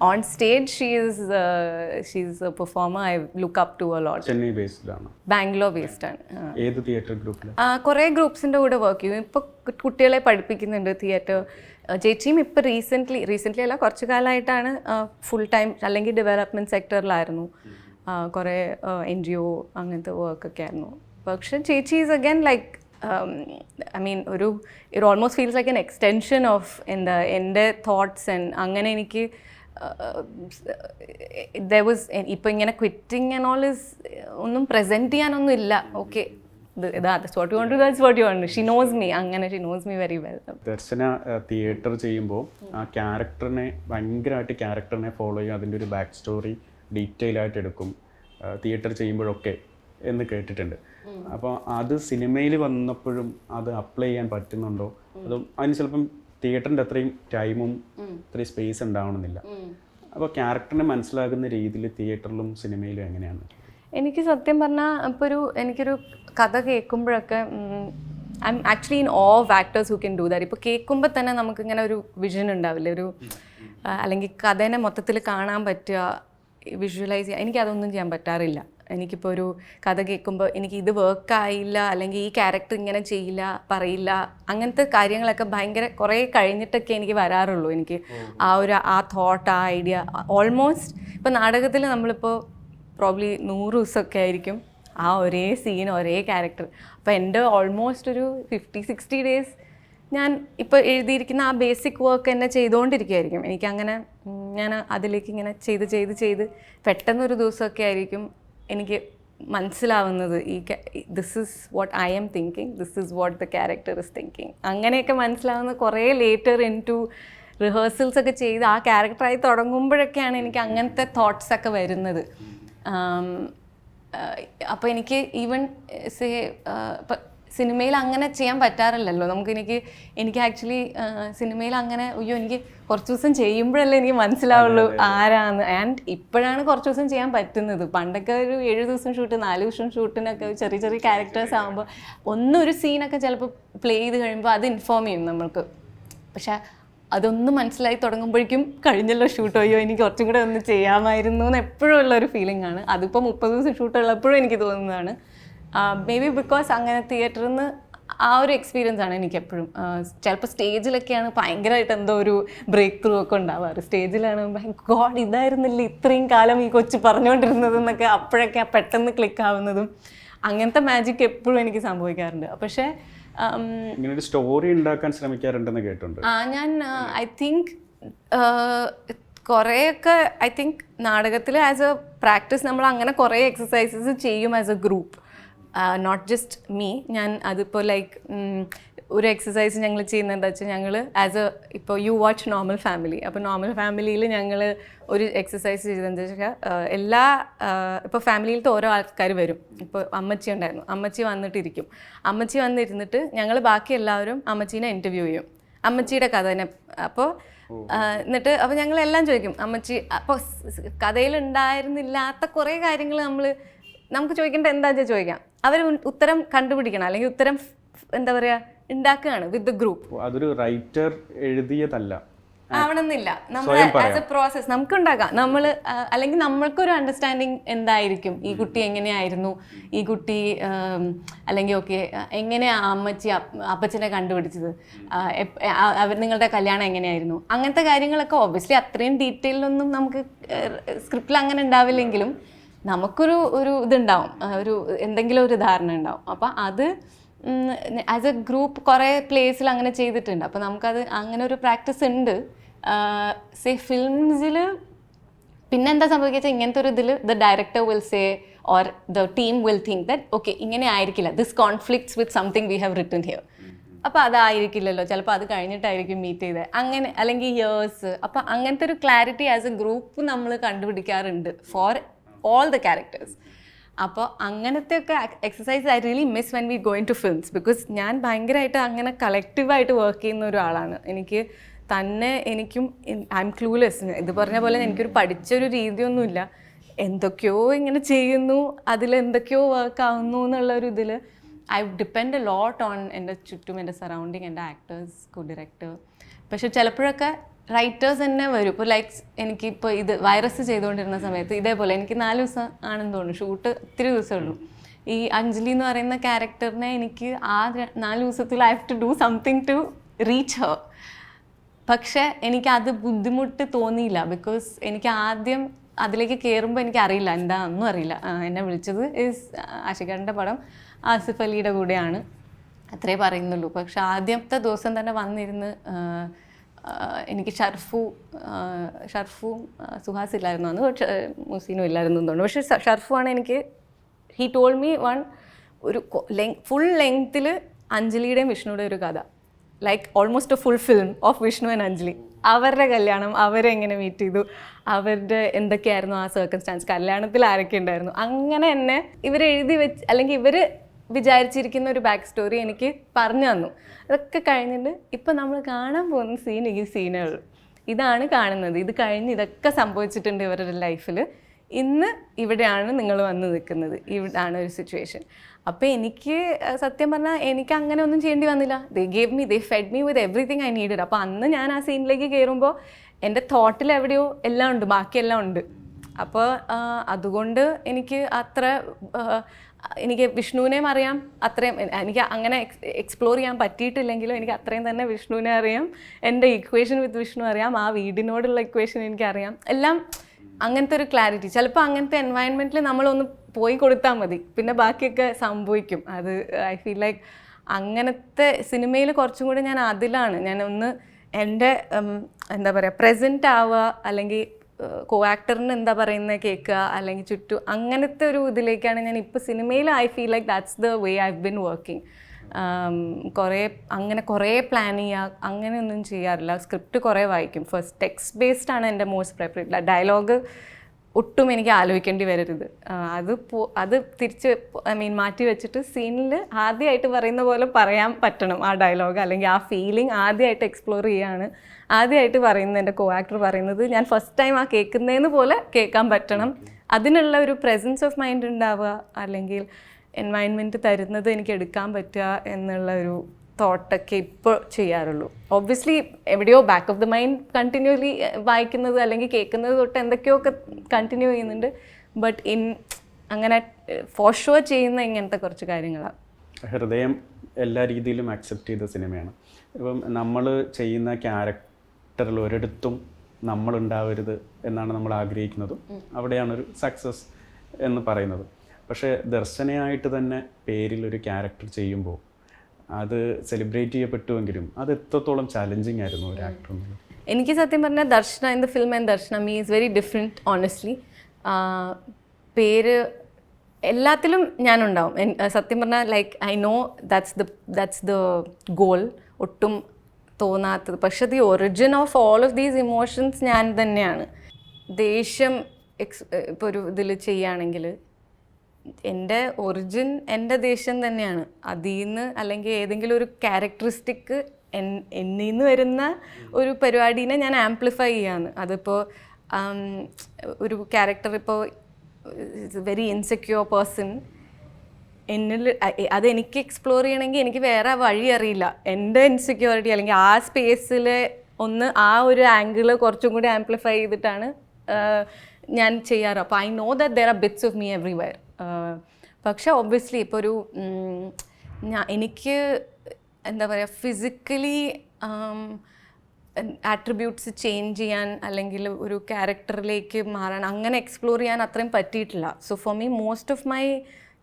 on stage she is a performer I look up to a lot. Chennai based ആണ്, ബാംഗ്ലൂർ ബേസ്ഡ് ആണ്. ഏത് തിയേറ്റർ ഗ്രൂപ്പിൽ? കുറേ ഗ്രൂപ്പ്സിൻ്റെ കൂടെ വർക്ക് ചെയ്യും. ഇപ്പോൾ കുട്ടികളെ പഠിപ്പിക്കുന്നുണ്ട് തിയേറ്റർ. ചേച്ചിയും ഇപ്പോൾ റീസെൻ്റ്ലി അല്ല, കുറച്ച് കാലമായിട്ടാണ് ഫുൾ ടൈം അല്ലെങ്കിൽ ഡെവലപ്മെൻറ്റ് സെക്ടറിലായിരുന്നു. കുറേ NGO അങ്ങനത്തെ വർക്കൊക്കെ ആയിരുന്നു. പക്ഷേ ചേച്ചി is again like I mean it almost feels like an extension of എൻ്റെ തോട്ട്സ് ആൻഡ് അങ്ങനെ എനിക്ക് ദർ വാസ് ഇപ്പോൾ ഇങ്ങനെ ക്വിറ്റിങ് ആൻഡ് ഓൾ ഇസ് ഒന്നും പ്രസൻറ്റ് ചെയ്യാനൊന്നും ഇല്ല. Okay, that's what you want to do, that's what you want to do. She knows me, അങ്ങനെ she knows me very well. Darshana theatre ചെയ്യുമ്പോൾ ആ ക്യാരക്ടറിനെ ഭയങ്കരമായിട്ട് ക്യാരക്ടറിനെ ഫോളോ ചെയ്യും, അതിൻ്റെ ഒരു ബാക്ക് സ്റ്റോറി ഡീറ്റെയിൽ ആയിട്ട് എടുക്കും തിയേറ്റർ ചെയ്യുമ്പോഴൊക്കെ എന്ന് കേട്ടിട്ടുണ്ട്. അപ്പോൾ അത് സിനിമയിൽ വന്നപ്പോഴും അത് അപ്ലൈ ചെയ്യാൻ പറ്റുന്നുണ്ടോ, അതും അതിന് ചിലപ്പം തിയേറ്ററിൻ്റെ അത്രയും ടൈമും അത്രയും സ്പേസ് ഉണ്ടാവണമെന്നില്ല. അപ്പോൾ ക്യാരക്ടറിനെ മനസ്സിലാക്കുന്ന രീതിയിൽ തിയേറ്ററിലും സിനിമയിലും എങ്ങനെയാണ്? എനിക്ക് സത്യം പറഞ്ഞാൽ ഇപ്പോൾ എനിക്കൊരു കഥ കേൾക്കുമ്പോഴൊക്കെ I am actually in awe of actors who can do that. ഇപ്പോൾ കേൾക്കുമ്പോൾ തന്നെ നമുക്കിങ്ങനെ ഒരു വിഷൻ ഉണ്ടാവില്ലേ, അല്ലെങ്കിൽ കഥേനെ മൊത്തത്തിൽ കാണാൻ പറ്റുക, വിഷ്വലൈസ് ചെയ്യുക. എനിക്കതൊന്നും ചെയ്യാൻ പറ്റാറില്ല. എനിക്കിപ്പോൾ ഒരു കഥ കേൾക്കുമ്പോൾ എനിക്ക് ഇത് വർക്കായില്ല, അല്ലെങ്കിൽ ഈ ക്യാരക്ടർ ഇങ്ങനെ ചെയ്യില്ല, പറയില്ല, അങ്ങനത്തെ കാര്യങ്ങളൊക്കെ ഭയങ്കര കുറേ കഴിഞ്ഞിട്ടൊക്കെ എനിക്ക് വരാറുള്ളൂ. എനിക്ക് ആ തോട്ട്, ആ ഐഡിയ ഓൾമോസ്റ്റ് ഇപ്പോൾ നാടകത്തിൽ നമ്മളിപ്പോൾ പ്രോബ്ലി 100 ദിവസമൊക്കെ ആയിരിക്കും ആ ഒരേ സീൻ, ഒരേ ക്യാരക്ടർ. അപ്പോൾ എൻ്റെ ഓൾമോസ്റ്റ് ഒരു 50-60 ഡേയ്സ് ഞാൻ ഇപ്പോൾ എഴുതിയിരിക്കുന്ന ആ ബേസിക് വർക്ക് എന്നെ ചെയ്തുകൊണ്ടിരിക്കുകയായിരിക്കും. എനിക്കങ്ങനെ ഞാൻ അതിലേക്ക് ഇങ്ങനെ ചെയ്ത് പെട്ടെന്നൊരു ദിവസമൊക്കെ ആയിരിക്കും എനിക്ക് മനസ്സിലാവുന്നത് this is what I M thinking, this is what the character is thinking. അങ്ങനെയൊക്കെ മനസ്സിലാവുന്നത് കുറേ ലേറ്റർ ഇൻ ടു റിഹേഴ്സൽസ് ഒക്കെ ചെയ്ത് ആ ക്യാരക്ടറായി തുടങ്ങുമ്പോഴൊക്കെയാണ് എനിക്ക് അങ്ങനത്തെ തോട്ട്സൊക്കെ വരുന്നത്. അപ്പോൾ എനിക്ക് ഈവൻ ഇപ്പം സിനിമയിൽ അങ്ങനെ ചെയ്യാൻ പറ്റാറില്ലല്ലോ എനിക്ക് ആക്ച്വലി സിനിമയിൽ അങ്ങനെ എനിക്ക് കുറച്ച് ദിവസം ചെയ്യുമ്പോഴല്ലേ എനിക്ക് മനസ്സിലാവുള്ളൂ ആരാന്ന്. ആൻഡ് ഇപ്പോഴാണ് കുറച്ച് ദിവസം ചെയ്യാൻ പറ്റുന്നത്. പണ്ടൊക്കെ ഒരു 7 ദിവസം ഷൂട്ട്, 4 ദിവസം ഷൂട്ടിനൊക്കെ ചെറിയ ക്യാരക്ടേഴ്സ് ആകുമ്പോൾ ഒരു സീനൊക്കെ ചിലപ്പോൾ പ്ലേ ചെയ്ത് കഴിയുമ്പോൾ അത് ഇൻഫോം ചെയ്യും നമ്മൾക്ക്. പക്ഷേ അതൊന്നും മനസ്സിലായി തുടങ്ങുമ്പോഴേക്കും കഴിഞ്ഞല്ലോ ഷൂട്ട്, എനിക്ക് കുറച്ചും കൂടെ ഒന്ന് ചെയ്യാമായിരുന്നു എന്ന് എപ്പോഴും ഉള്ളൊരു ഫീലിംഗ് ആണ്. അതിപ്പോൾ 30 ദിവസം ഷൂട്ടുള്ളപ്പോഴും എനിക്ക് തോന്നുന്നതാണ്. മേ ബി ബിക്കോസ് അങ്ങനെ തിയേറ്ററിൽ നിന്ന് ആ ഒരു എക്സ്പീരിയൻസ് ആണ് എനിക്ക് എപ്പോഴും. ചിലപ്പോൾ സ്റ്റേജിലൊക്കെയാണ് ഭയങ്കരമായിട്ട് എന്തോ ഒരു ബ്രേക്ക് ത്രൂ ഒക്കെ ഉണ്ടാവാറ്. സ്റ്റേജിലാണ് ഗോഡ് ഇതായിരുന്നില്ല ഇത്രയും കാലം ഈ കൊച്ചു പറഞ്ഞുകൊണ്ടിരുന്നതെന്നൊക്കെ അപ്പോഴൊക്കെ പെട്ടെന്ന് ക്ലിക്ക് ആവുന്നതും അങ്ങനത്തെ മാജിക് എപ്പോഴും എനിക്ക് സംഭവിക്കാറുണ്ട്. പക്ഷേ ഇങ്ങനെ സ്റ്റോറി ഉണ്ടാക്കാൻ ശ്രമിക്കാറുണ്ടെന്ന് കേട്ടിട്ടുണ്ട്. ഞാൻ ഐ തിങ്ക് കുറേയൊക്കെ ഐ തിങ്ക് നാടകത്തിൽ ആസ് എ പ്രാക്ടീസ് നമ്മൾ അങ്ങനെ കുറേ എക്സസൈസസ് ചെയ്യും as a group, not just me. ഞാൻ അതിപ്പോൾ ലൈക്ക് ഒരു എക്സസൈസ് ഞങ്ങൾ ചെയ്യുന്നത് എന്താ വെച്ചാൽ ഞങ്ങൾ ആസ് എ ഇപ്പോൾ യു വാച്ച് നോർമൽ ഫാമിലി. അപ്പോൾ നോർമൽ ഫാമിലിയിൽ ഞങ്ങൾ ഒരു എക്സസൈസ് ചെയ്തതെന്ന് വെച്ചാൽ ഇപ്പോൾ ഫാമിലിയിലത്തെ ഓരോ ആൾക്കാർ വരും. ഇപ്പോൾ അമ്മച്ചി ഉണ്ടായിരുന്നു, അമ്മച്ചി വന്നിട്ടിരിക്കും. അമ്മച്ചി വന്നിരുന്നിട്ട് ഞങ്ങൾ ബാക്കി എല്ലാവരും അമ്മച്ചീനെ ഇൻ്റർവ്യൂ ചെയ്യും, അമ്മച്ചിയുടെ കഥ തന്നെ. അപ്പോൾ എന്നിട്ട് അപ്പോൾ ഞങ്ങളെല്ലാം ചോദിക്കും അമ്മച്ചി. അപ്പോൾ കഥയിലുണ്ടായിരുന്നില്ലാത്ത കുറേ കാര്യങ്ങൾ നമുക്ക് ചോദിക്കേണ്ട എന്താ വെച്ചാൽ ചോദിക്കാം. അവർ ഉത്തരം കണ്ടുപിടിക്കണം, അല്ലെങ്കിൽ ഉത്തരം എന്താ പറയുക ഉണ്ടാക്കുകയാണ് വിത്ത് ദ ഗ്രൂപ്പ്. അതൊരു റൈറ്റർ എഴുതിയതല്ല ആവണമെന്നില്ല. നമ്മൾ ആസ് എ പ്രോസസ് നമുക്ക് ഉണ്ടാക്കാം. അല്ലെങ്കിൽ നമ്മൾക്കൊരു അണ്ടർസ്റ്റാൻഡിങ് എന്തായിരിക്കും, ഈ കുട്ടി എങ്ങനെയായിരുന്നു, ഈ കുട്ടി അല്ലെങ്കിൽ ഓക്കെ എങ്ങനെയാണ് അമ്മച്ചി അപ്പച്ചനെ കണ്ടുപിടിച്ചത്, നിങ്ങളുടെ കല്യാണം എങ്ങനെയായിരുന്നു, അങ്ങനത്തെ കാര്യങ്ങളൊക്കെ ഒബ്വിയസ്ലി അത്രയും ഡീറ്റെയിലൊന്നും നമുക്ക് സ്ക്രിപ്റ്റിൽ അങ്ങനെ ഉണ്ടാവില്ലെങ്കിലും നമുക്കൊരു ഇതുണ്ടാവും, എന്തെങ്കിലും ഒരു ധാരണ ഉണ്ടാവും. അപ്പം അത് ആസ് എ ഗ്രൂപ്പ് കുറേ പ്ലേസിൽ അങ്ങനെ ചെയ്തിട്ടുണ്ട്. അപ്പോൾ നമുക്കത് അങ്ങനെ ഒരു പ്രാക്ടീസ് ഉണ്ട്. സേ ഫിലിംസിൽ പിന്നെ എന്താ സംഭവിക്കുക, ഇങ്ങനത്തെ ഒരു ഇതിൽ the director will say or the team will think that okay ഇങ്ങനെ ആയിരിക്കില്ല, this conflicts with something we have written here. അപ്പോൾ അതായിരിക്കില്ലല്ലോ, ചിലപ്പോൾ അത് കഴിഞ്ഞിട്ടായിരിക്കും മീറ്റ് ചെയ്തത്, അങ്ങനെ അല്ലെങ്കിൽ ഇയേഴ്സ്. അപ്പോൾ അങ്ങനത്തെ ഒരു ക്ലാരിറ്റി ആസ് എ ഗ്രൂപ്പ് നമ്മൾ കണ്ടുപിടിക്കാറുണ്ട് ഫോർ all the characters. അപ്പോൾ അങ്ങനത്തെയൊക്കെ exercise I really miss when we going to films. Because ഞാൻ ഭയങ്കരമായിട്ട് അങ്ങനെ കളക്റ്റീവായിട്ട് വർക്ക് ചെയ്യുന്ന ഒരാളാണ്. എനിക്കും ഐ എം ക്ലൂലെസ്. ഇത് പറഞ്ഞ പോലെ എനിക്കൊരു പഠിച്ചൊരു രീതിയൊന്നുമില്ല. എന്തൊക്കെയോ ഇങ്ങനെ ചെയ്യുന്നു, അതിലെന്തൊക്കെയോ വർക്ക് ആവുന്നു എന്നുള്ളൊരു ഇതിൽ I depend a lot on എൻ്റെ ചുറ്റും, എൻ്റെ സറൗണ്ടിങ്, എൻ്റെ ആക്ടേഴ്സ്, കോ ഡയറക്ടർ. പക്ഷെ ചിലപ്പോഴൊക്കെ റൈറ്റേഴ്സ് തന്നെ വരും. ഇപ്പോൾ ലൈക്ക് എനിക്കിപ്പോൾ ഇത് വൈറസ് ചെയ്തുകൊണ്ടിരുന്ന സമയത്ത് ഇതേപോലെ എനിക്ക് 4 ദിവസം ആണെന്ന് തോന്നുന്നു ഷൂട്ട്, ഇത്തിരി ദിവസമേ ഉള്ളൂ. ഈ അഞ്ജലി എന്ന് പറയുന്ന ക്യാരക്ടറിനെ എനിക്ക് ആ 4 ദിവസത്തിൽ I have to do something to reach her. പക്ഷേ എനിക്കത് ബുദ്ധിമുട്ട് തോന്നിയില്ല. ബിക്കോസ് എനിക്ക് ആദ്യം അതിലേക്ക് കയറുമ്പോൾ എനിക്കറിയില്ല, എന്താണെന്നും അറിയില്ല. എന്നെ വിളിച്ചത് ആഷിഖാൻ്റെ പടം ആസിഫ് അലിയുടെ കൂടെയാണ്. അത്രേ പറയുന്നുള്ളൂ. പക്ഷെ ആദ്യത്തെ ദിവസം തന്നെ വന്നിരുന്ന് എനിക്ക് ഷർഫും സുഹാസ് ഇല്ലായിരുന്നു അന്ന്, പക്ഷേ മുസീനും ഇല്ലായിരുന്നു തോന്നുന്നു. പക്ഷേ ഷർഫുമാണ് എനിക്ക്, ഹി ടോൾ മീ ഒരു ഫുൾ ലെങ്ത്തിൽ അഞ്ജലിയുടെയും വിഷ്ണുവിൻ്റെയും ഒരു കഥ, like almost A full film of Vishnu and Anjali. അവരുടെ കല്യാണം, അവരെങ്ങനെ മീറ്റ് ചെയ്തു, അവരുടെ എന്തൊക്കെയായിരുന്നു ആ സർക്കംസ്റ്റാൻസ്, കല്യാണത്തിൽ ആരൊക്കെ ഉണ്ടായിരുന്നു, അങ്ങനെ തന്നെ ഇവർ എഴുതി വെച്ച് അല്ലെങ്കിൽ ഇവർ വിചാരിച്ചിരിക്കുന്ന ഒരു ബാക്ക് സ്റ്റോറി എനിക്ക് പറഞ്ഞു തന്നു. അതൊക്കെ കഴിഞ്ഞിട്ട് ഇപ്പം നമ്മൾ കാണാൻ പോകുന്ന സീൻ ഈ സീനേ ഉള്ളൂ. ഇതാണ് കാണുന്നത്, ഇത് കഴിഞ്ഞ് ഇതൊക്കെ സംഭവിച്ചിട്ടുണ്ട് ഇവരുടെ ലൈഫിൽ, ഇന്ന് ഇവിടെയാണ് നിങ്ങൾ വന്ന് നിൽക്കുന്നത്, ഇവിടാണ് ഒരു സിറ്റുവേഷൻ. അപ്പോൾ എനിക്ക് സത്യം പറഞ്ഞാൽ എനിക്ക് അങ്ങനെ ഒന്നും ചെയ്യേണ്ടി വന്നില്ല. They fed me with everything I needed. അപ്പോൾ അന്ന് ഞാൻ ആ സീനിലേക്ക് കയറുമ്പോൾ എൻ്റെ തോട്ടിൽ എവിടെയോ എല്ലാം ഉണ്ട്, ബാക്കിയെല്ലാം ഉണ്ട്. അപ്പോൾ അതുകൊണ്ട് എനിക്ക് എനിക്ക് വിഷ്ണുവിനെയും അറിയാം, അത്രയും എനിക്ക് അങ്ങനെ എക്സ്പ്ലോർ ചെയ്യാൻ പറ്റിയിട്ടില്ലെങ്കിലും എനിക്ക് അത്രയും തന്നെ വിഷ്ണുവിനെ അറിയാം, എൻ്റെ ഇക്വേഷൻ വിത്ത് വിഷ്ണു അറിയാം, ആ വീടിനോടുള്ള ഇക്വേഷൻ എനിക്കറിയാം, എല്ലാം അങ്ങനത്തെ ഒരു ക്ലാരിറ്റി. ചിലപ്പോൾ അങ്ങനത്തെ എൻവയൺമെൻറ്റിൽ നമ്മളൊന്ന് പോയി കൊടുത്താൽ മതി, പിന്നെ ബാക്കിയൊക്കെ സംഭവിക്കും. അത് ഐ ഫീൽ ലൈക്ക് അങ്ങനത്തെ സിനിമയിൽ കുറച്ചും കൂടി ഞാൻ അതിലാണ്, ഞാൻ ഒന്ന് എൻ്റെ എന്താ പറയുക പ്രസൻറ്റ് ആവുക, അല്ലെങ്കിൽ കോ ആക്ടറിന് എന്താ പറയുന്നത് കേൾക്കുക, അല്ലെങ്കിൽ ചുറ്റും അങ്ങനത്തെ ഒരു ഇതിലേക്കാണ് ഞാൻ ഇപ്പോൾ സിനിമയിൽ. I feel like that's the way I have been working. കുറേ പ്ലാൻ ചെയ്യുക അങ്ങനെയൊന്നും ചെയ്യാറില്ല. സ്ക്രിപ്റ്റ് കുറേ വായിക്കും. ഫസ്റ്റ് ടെക്സ്റ്റ് ബേസ്ഡ് ആണ് എൻ്റെ മോസ്റ്റ് പ്രിഫറേറ്റ്. ഡയലോഗ് ഒട്ടും എനിക്ക് ആലോചിക്കേണ്ടി വരരുത്. അത് തിരിച്ച് മാറ്റി വെച്ചിട്ട് സീനിൽ ആദ്യമായിട്ട് പറയുന്ന പോലെ പറയാൻ പറ്റണം ആ ഡയലോഗ്, അല്ലെങ്കിൽ ആ ഫീലിംഗ് ആദ്യമായിട്ട് എക്സ്പ്ലോർ ചെയ്യുകയാണ്. ആദ്യമായിട്ട് പറയുന്നത് എൻ്റെ കോ ആക്ടർ പറയുന്നത് ഞാൻ ഫസ്റ്റ് ടൈം ആ കേൾക്കുന്നതെന്ന് പോലെ കേൾക്കാൻ പറ്റണം. അതിനുള്ള ഒരു പ്രസൻസ് ഓഫ് മൈൻഡ് ഉണ്ടാവുക, അല്ലെങ്കിൽ എൻവയൺമെൻറ്റ് തരുന്നത് എനിക്ക് എടുക്കാൻ പറ്റുക എന്നുള്ള ഒരു തോട്ടൊക്കെ ഇപ്പോൾ ചെയ്യാറുള്ളൂ. ഒബ്വിയസ്ലി എവിടെയോ back of the mind continually വായിക്കുന്നത് അല്ലെങ്കിൽ കേൾക്കുന്നത് തൊട്ട് എന്തൊക്കെയൊക്കെ കണ്ടിന്യൂ ചെയ്യുന്നുണ്ട്. ബട്ട് അങ്ങനെ ഫോർ ഷുവർ ചെയ്യുന്ന ഇങ്ങനത്തെ കുറച്ച് കാര്യങ്ങളാണ്. ഹൃദയം എല്ലാ രീതിയിലും അക്സെപ്റ്റ് ചെയ്ത സിനിമയാണ്. ഇപ്പം നമ്മൾ ചെയ്യുന്ന ക്യാരക്ടറിൽ ഒരിടത്തും നമ്മളുണ്ടാവരുത് എന്നാണ് നമ്മൾ ആഗ്രഹിക്കുന്നതും അവിടെയാണൊരു സക്സസ് എന്ന് പറയുന്നത്. പക്ഷേ ദർശനയായിട്ട് തന്നെ പേരിലൊരു ക്യാരക്ടർ ചെയ്യുമ്പോൾ അത് സെലിബ്രേറ്റ് ചെയ്യപ്പെട്ടുവെങ്കിലും അത് എത്രത്തോളം ചാലഞ്ചിങ് ആയിരുന്നു ഒരു ആക്ടർ എന്നുള്ളത്? എനിക്ക് സത്യം പറഞ്ഞാൽ Darshana in the film and Darshana me is very different honestly. പേര് എല്ലാത്തിലും ഞാനുണ്ടാവും. സത്യം പറഞ്ഞാൽ like I know that's the goal, ഒട്ടും തോന്നാത്തത്. പക്ഷെ the origin of all of these emotions ഞാൻ തന്നെയാണ്. ദേഷ്യം ഇപ്പോൾ ഒരു ഇതിൽ ചെയ്യുകയാണെങ്കിൽ എൻ്റെ ഒറിജിൻ എൻ്റെ ദേഷ്യം തന്നെയാണ്. അതിൽ നിന്ന് അല്ലെങ്കിൽ ഏതെങ്കിലും ഒരു ക്യാരക്ടറിസ്റ്റിക്ക് എന്നിൽ നിന്ന് വരുന്ന ഒരു പരിപാടീനെ ഞാൻ ആംപ്ലിഫൈ ചെയ്യാന്ന്. അതിപ്പോൾ ഒരു ക്യാരക്ടർ ഇപ്പോൾ വെരി ഇൻസെക്യൂർ പേഴ്സൺ എന്നിൽ അതെനിക്ക് എക്സ്പ്ലോർ ചെയ്യണമെങ്കിൽ എനിക്ക് വേറെ വഴി അറിയില്ല. എൻ്റെ ഇൻസെക്യൂരിറ്റി അല്ലെങ്കിൽ ആ സ്പേസിൽ ആ ഒരു ആംഗിള് കുറച്ചും കൂടി ആംപ്ലിഫൈ ചെയ്തിട്ടാണ് ഞാൻ ചെയ്യാറ്. അപ്പോൾ I know that there R bits of me everywhere. പക്ഷേ ഒബ്വിയസ്ലി ഇപ്പോൾ ഒരു എനിക്ക് എന്താ പറയുക ഫിസിക്കലി ആട്രിബ്യൂട്ട്സ് ചേഞ്ച് ചെയ്യാൻ അല്ലെങ്കിൽ ഒരു ക്യാരക്ടറിലേക്ക് മാറാൻ അങ്ങനെ എക്സ്പ്ലോർ ചെയ്യാൻ അത്രയും പറ്റിയിട്ടില്ല. So for me most of my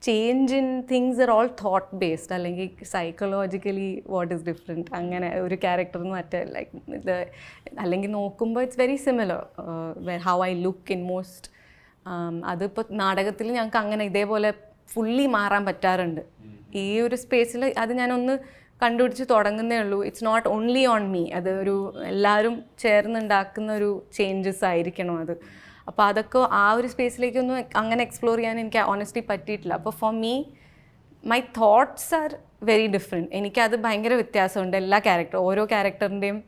change in things are all thought based, അല്ലെങ്കിൽ സൈക്കോളജിക്കലി വാട്ട് ഈസ് ഡിഫറെൻറ്റ്, അങ്ങനെ ഒരു ക്യാരക്ടറിന് മറ്റേ ലൈക്ക് ഇത് അല്ലെങ്കിൽ നോക്കുമ്പോൾ it's very similar how I look in most. അതിപ്പോൾ നാടകത്തിൽ ഞങ്ങൾക്ക് അങ്ങനെ ഇതേപോലെ ഫുള്ളി മാറാൻ പറ്റാറുണ്ട്. ഈ ഒരു സ്പേസിൽ അത് ഞാനൊന്ന് കണ്ടുപിടിച്ച് തുടങ്ങുന്നേ ഉള്ളൂ. It's not only on me, അത് ഒരു എല്ലാവരും ചേർന്നുണ്ടാക്കുന്ന ഒരു ചേഞ്ചസ് ആയിരിക്കണം അത്. അപ്പോൾ അതൊക്കെ ആ ഒരു സ്പേസിലേക്കൊന്നും അങ്ങനെ എക്സ്പ്ലോർ ചെയ്യാൻ എനിക്ക് ഓണസ്റ്റ്ലി പറ്റിയിട്ടില്ല. അപ്പോൾ for me my thoughts are very different. എനിക്കത് ഭയങ്കര വ്യത്യാസമുണ്ട് എല്ലാ ഓരോ ക്യാരക്ടറിൻ്റെയും.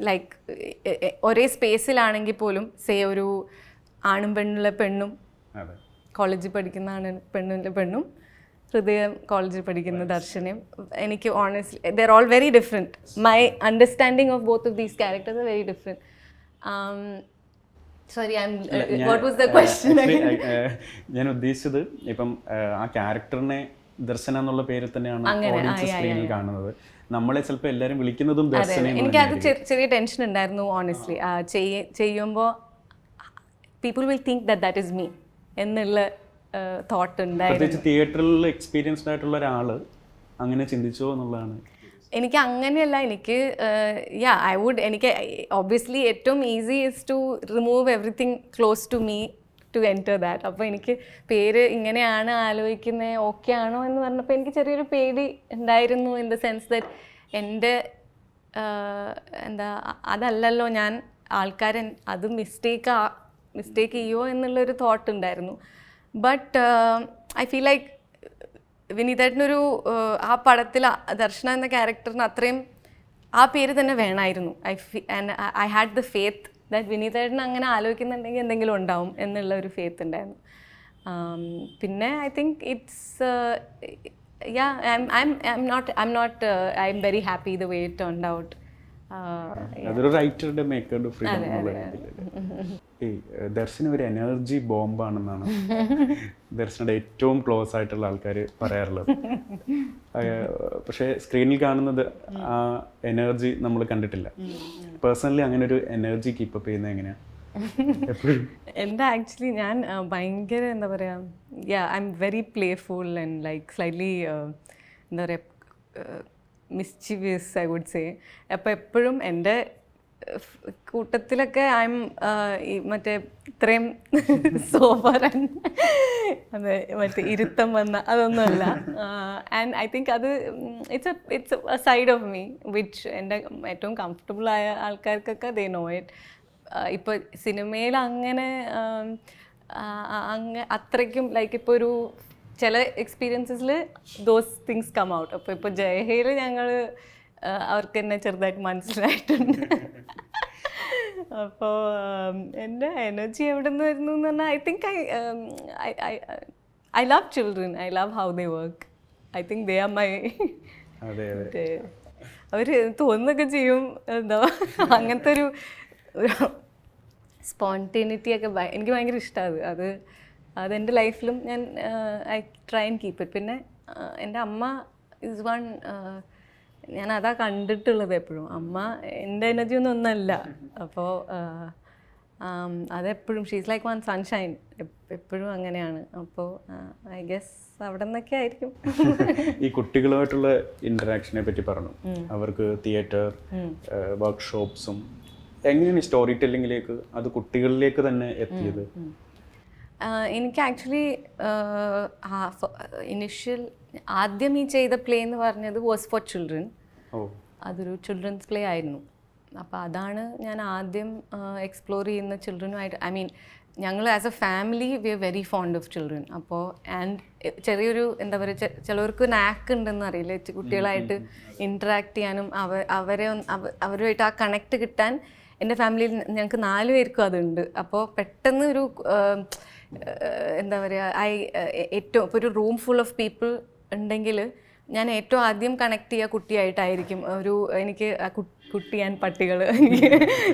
ലൈക്ക് ഒരേ സ്പേസിലാണെങ്കിൽ പോലും ഒരു ആണും പെണ്ണും കോളേജിൽ പഠിക്കുന്ന പെണ്ണും ഹൃദയം കോളേജിൽ പഠിക്കുന്ന ദർശനയും എനിക്ക് honestly there all very different. My understanding of both of these characters are very different. Sorry, what was the question? ഞാൻ ഉദ്ദേശിച്ചത് ഇപ്പം ആ ക്യാരക്ടറിനെ ദർശന എന്നുള്ള പേരിൽ തന്നെയാണ് ഓഡിയൻസ് സ്ക്രീനിൽ കാണുന്നത്. നമ്മളെ ചിലപ്പോൾ എല്ലാവരും വിളിക്കുന്നതും ദർശന. എനിക്കത് ചെറിയ ടെൻഷൻ ഉണ്ടായിരുന്നു ഓണസ്റ്റ്ലി. ചെയ്യുമ്പോൾ people will think that is me എന്നുള്ള തോട്ട് ഉണ്ടായിരുന്നു. പ്രത്യേകിച്ച് തിയേറ്ററിൽ എക്സ്പീരിയൻസ്ഡ് ആയിട്ടുള്ള ഒരാൾ അങ്ങനെ ചിന്തിച്ചോ എന്നുള്ളതാണ്. എനിക്ക് അങ്ങനെയല്ല, എനിക്ക് എനിക്ക് ഒബ്വിയസ്ലി ഏറ്റവും easy is to remove everything close to me to enter that. അപ്പോൾ എനിക്ക് പേര് ഇങ്ങനെയാണ് ആലോചിക്കുന്നത്, ഓക്കെ ആണോ എന്ന് പറഞ്ഞപ്പോൾ എനിക്ക് ചെറിയൊരു പേടി ഉണ്ടായിരുന്നു. ഇൻ ദ സെൻസ് ദറ്റ് എൻ്റെ അതല്ലല്ലോ ഞാൻ, ആൾക്കാരൻ അത് മിസ്റ്റേക്ക് ചെയ്യോ എന്നുള്ളൊരു തോട്ട് ഉണ്ടായിരുന്നു. ബട്ട് ഐ ഫീൽ ലൈക്ക് വിനീതേട്ടനൊരു ആ പടത്തിൽ ദർശന എന്ന ക്യാരക്ടറിന് അത്രയും ആ പേര് തന്നെ വേണമായിരുന്നു. I had the faith that വിനീതേട്ടൻ അങ്ങനെ ആലോചിക്കുന്നുണ്ടെങ്കിൽ എന്തെങ്കിലും ഉണ്ടാവും എന്നുള്ള ഒരു ഫെയ്ത്ത് ഉണ്ടായിരുന്നു. പിന്നെ I think it's I'm very happy the way it turned out. അതൊരു റൈറ്ററുടെ മേക്കറുടെ ഫ്രീഡം എന്നുള്ള ദർശന ഒരു എനർജി ബോംബാണെന്നാണ് ദർശനയുടെ ഏറ്റവും ക്ലോസ് ആയിട്ടുള്ള ആൾക്കാർ പറയാറുള്ളത്. പക്ഷേ സ്ക്രീനിൽ കാണുന്നത് ആ എനർജി നമ്മൾ കണ്ടിട്ടില്ല. പേഴ്സണലി അങ്ങനെ ഒരു എനർജി കീപ്പപ്പ് ചെയ്യുന്നത് എങ്ങനെയാണ്? എൻ്റെ ആക്ച്വലി ഞാൻ ഭയങ്കര എന്താ പറയുക, I am very playful and like slightly എന്താ പറയുക മിസ്ചീവിയസ് ഐ വുഡ് സേ. അപ്പോൾ എപ്പോഴും എൻ്റെ കൂട്ടത്തിലൊക്കെ ഐ എം മറ്റേ ഇത്രയും സോബർ അതെ മറ്റേ ഇരുത്തം വന്ന അതൊന്നുമല്ല. ആൻഡ് ഐ തിങ്ക് അത് it's A side of me which എൻ്റെ ഏറ്റവും കംഫർട്ടബിൾ ആയ ആൾക്കാർക്കൊക്കെ ദേ നോ ഇറ്റ്. ഇപ്പോൾ സിനിമയിൽ അങ്ങനെ അത്രയ്ക്കും ലൈക്ക് ഇപ്പോൾ ഒരു ചില എക്സ്പീരിയൻസസിൽ ദോസ് തിങ്സ് കം ഔട്ട്. അപ്പോൾ ഇപ്പോൾ ജയഹയിൽ ഞങ്ങൾ അവർക്ക് എന്നെ ചെറുതായിട്ട് മനസ്സിലായിട്ടുണ്ട്. അപ്പോൾ എൻ്റെ എനർജി എവിടെ നിന്ന് വരുന്നു എന്ന് പറഞ്ഞാൽ I think I love children, I love how they work. I think they are my അവർ തോന്നുന്നൊക്കെ ചെയ്യും, എന്താ അങ്ങനത്തെ ഒരു സ്പോണ്ടേനിറ്റി ഒക്കെ എനിക്ക് ഭയങ്കര ഇഷ്ടമാണ്. അതെൻ്റെ ലൈഫിലും ഞാൻ I try and keep it. പിന്നെ എൻ്റെ അമ്മ ഇസ് വൺ, ഞാൻ അതാ കണ്ടിട്ടുള്ളത് എപ്പോഴും. അമ്മ എൻ്റെ എനർജി ഒന്നല്ല. അപ്പോൾ അതെപ്പോഴും ഷീസ് ലൈക്ക് വൺ സൺഷൈൻ, എപ്പോഴും അങ്ങനെയാണ്. അപ്പോൾ ഐ ഗെസ് അവിടെ നിന്നൊക്കെ ആയിരിക്കും. ഈ കുട്ടികളുമായിട്ടുള്ള ഇൻറ്ററാക്ഷനെ പറ്റി പറഞ്ഞു, അവർക്ക് തിയേറ്റർ വർക്ക്ഷോപ്സും എങ്ങനെയാണ് സ്റ്റോറി ടെല്ലിങ്ങിലേക്ക് അത് കുട്ടികളിലേക്ക് തന്നെ എത്തിയത്? എനിക്ക് ആക്ച്വലി ഇനിഷ്യൽ ആദ്യം ഈ ചെയ്ത പ്ലേ എന്ന് പറഞ്ഞത് വാസ് ഫോർ ചിൽഡ്രൻ. അതൊരു ചിൽഡ്രൻസ് പ്ലേ ആയിരുന്നു. അപ്പോൾ അതാണ് ഞാൻ ആദ്യം എക്സ്പ്ലോർ ചെയ്യുന്ന ചിൽഡ്രനുമായിട്ട്. ഐ മീൻ ഞങ്ങൾ as A family V are very fond of children. അപ്പോൾ ആൻഡ് ചെറിയൊരു എന്താ പറയുക, ചിലവർക്ക് നാക്ക് ഉണ്ടെന്ന് അറിയില്ല, കുട്ടികളായിട്ട് ഇൻറ്ററാക്ട് ചെയ്യാനും അവരുമായിട്ട് ആ കണക്ട് കിട്ടാൻ. എൻ്റെ ഫാമിലിയിൽ ഞങ്ങൾക്ക് 4 പേർക്കും അതുണ്ട്. അപ്പോൾ പെട്ടെന്ന് ഒരു എന്താ പറയുക, ഏറ്റവും ഇപ്പോൾ ഒരു റൂം ഫുൾ ഓഫ് പീപ്പിൾ ഉണ്ടെങ്കിൽ ഞാൻ ഏറ്റവും ആദ്യം കണക്ട് ചെയ്യുക കുട്ടിയായിട്ടായിരിക്കും. എനിക്ക് കുട്ടി ആൻഡ് പട്ടികൾ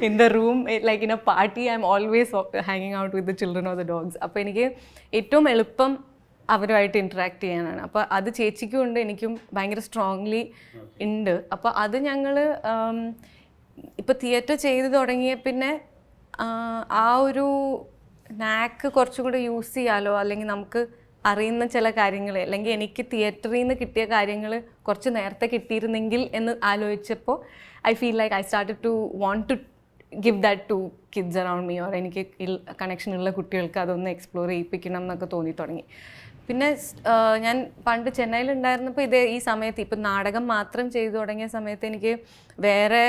in the room like in a party I am always ഹാങ്ങിങ് out with the children or the dogs. അപ്പോൾ എനിക്ക് ഏറ്റവും എളുപ്പം അവരുമായിട്ട് ഇൻറ്ററാക്ട് ചെയ്യാനാണ്. അപ്പോൾ അത് ചേച്ചിക്കും ഉണ്ട്, എനിക്കും ഭയങ്കര സ്ട്രോങ്ലി ഉണ്ട്. അപ്പോൾ അത് ഞങ്ങൾ ഇപ്പോൾ തിയേറ്റർ ചെയ്ത് തുടങ്ങിയ പിന്നെ ആ ഒരു നാക്ക് കുറച്ചും കൂടെ യൂസ് ചെയ്യാലോ, അല്ലെങ്കിൽ നമുക്ക് അറിയുന്ന ചില കാര്യങ്ങൾ, അല്ലെങ്കിൽ എനിക്ക് തിയേറ്ററിൽ നിന്ന് കിട്ടിയ കാര്യങ്ങൾ കുറച്ച് നേരത്തെ കിട്ടിയിരുന്നെങ്കിൽ എന്ന് ആലോചിച്ചപ്പോൾ I feel like I started to want to give that to kids around me, or എനിക്ക് കണക്ഷനുള്ള കുട്ടികൾക്ക് അതൊന്ന് എക്സ്പ്ലോർ ചെയ്യിപ്പിക്കണം എന്നൊക്കെ തോന്നി തുടങ്ങി. പിന്നെ ഞാൻ പണ്ട് ചെന്നൈയിലുണ്ടായിരുന്നപ്പോൾ ഈ സമയത്ത് ഇപ്പം നാടകം മാത്രം ചെയ്തു തുടങ്ങിയ സമയത്ത് എനിക്ക് വേറെ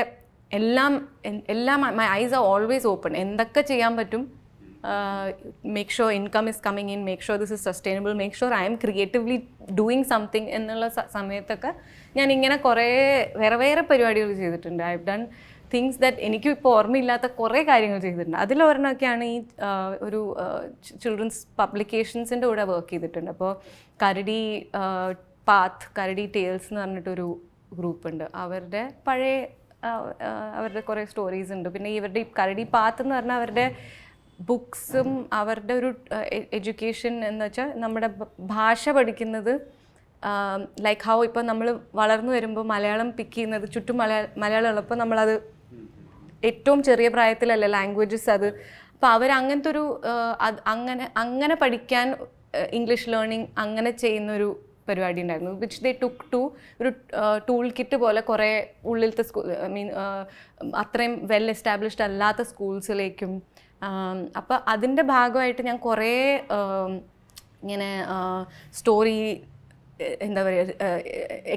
എല്ലാം my eyes are always open. എന്തൊക്കെ ചെയ്യാൻ പറ്റും, make sure income is coming in, make sure this is sustainable, make sure I M creatively doing something എന്നുള്ള സമയത്തൊക്കെ ഞാൻ ഇങ്ങനെ കുറേ വേറെ പരിപാടികൾ ചെയ്തിട്ടുണ്ട്. I have done things that എനിക്കും ഇപ്പോൾ ഓർമ്മയില്ലാത്ത കുറേ കാര്യങ്ങൾ ചെയ്തിട്ടുണ്ട്. അതിലൊരെണ്ണമൊക്കെയാണ് ഈ ഒരു ചിൽഡ്രൻസ് പബ്ലിക്കേഷൻസിൻ്റെ കൂടെ വർക്ക് ചെയ്തിട്ടുണ്ട്. അപ്പോൾ കരടി കരടി ടെയിൽസ് എന്ന് പറഞ്ഞിട്ടൊരു ഗ്രൂപ്പുണ്ട്. അവരുടെ പഴയ അവരുടെ കുറേ സ്റ്റോറീസ് ഉണ്ട്. പിന്നെ ഇവരുടെ ഈ കരടി പാത്ത് എന്ന് പറഞ്ഞാൽ അവരുടെ ബുക്സും അവരുടെ ഒരു എഡ്യൂക്കേഷൻ എന്ന് വെച്ചാൽ നമ്മുടെ ഭാഷ പഠിക്കുന്നത് ലൈക്ക് ഹൗ ഇപ്പോൾ നമ്മൾ വളർന്നു വരുമ്പോൾ മലയാളം പിക്ക് ചെയ്യുന്നത് ചുറ്റും മലയാളം ഉള്ളപ്പോൾ നമ്മളത് ഏറ്റവും ചെറിയ പ്രായത്തിലല്ല ലാംഗ്വേജസ് അത്. അപ്പോൾ അവരങ്ങനത്തെ ഒരു അങ്ങനെ പഠിക്കാൻ ഇംഗ്ലീഷ് ലേണിംഗ് അങ്ങനെ ചെയ്യുന്നൊരു പരിപാടി ഉണ്ടായിരുന്നു, വിച്ച് ദേ ടുക്ക് ടു ഒരു ടൂൾ കിറ്റ് പോലെ കുറേ ഉള്ളിലത്തെ സ്കൂൾ അത്രയും വെൽ എസ്റ്റാബ്ലിഷ്ഡ് അല്ലാത്ത സ്കൂൾസിലേക്കും. അപ്പോൾ അതിൻ്റെ ഭാഗമായിട്ട് ഞാൻ കുറേ ഇങ്ങനെ സ്റ്റോറി, എന്താ പറയുക,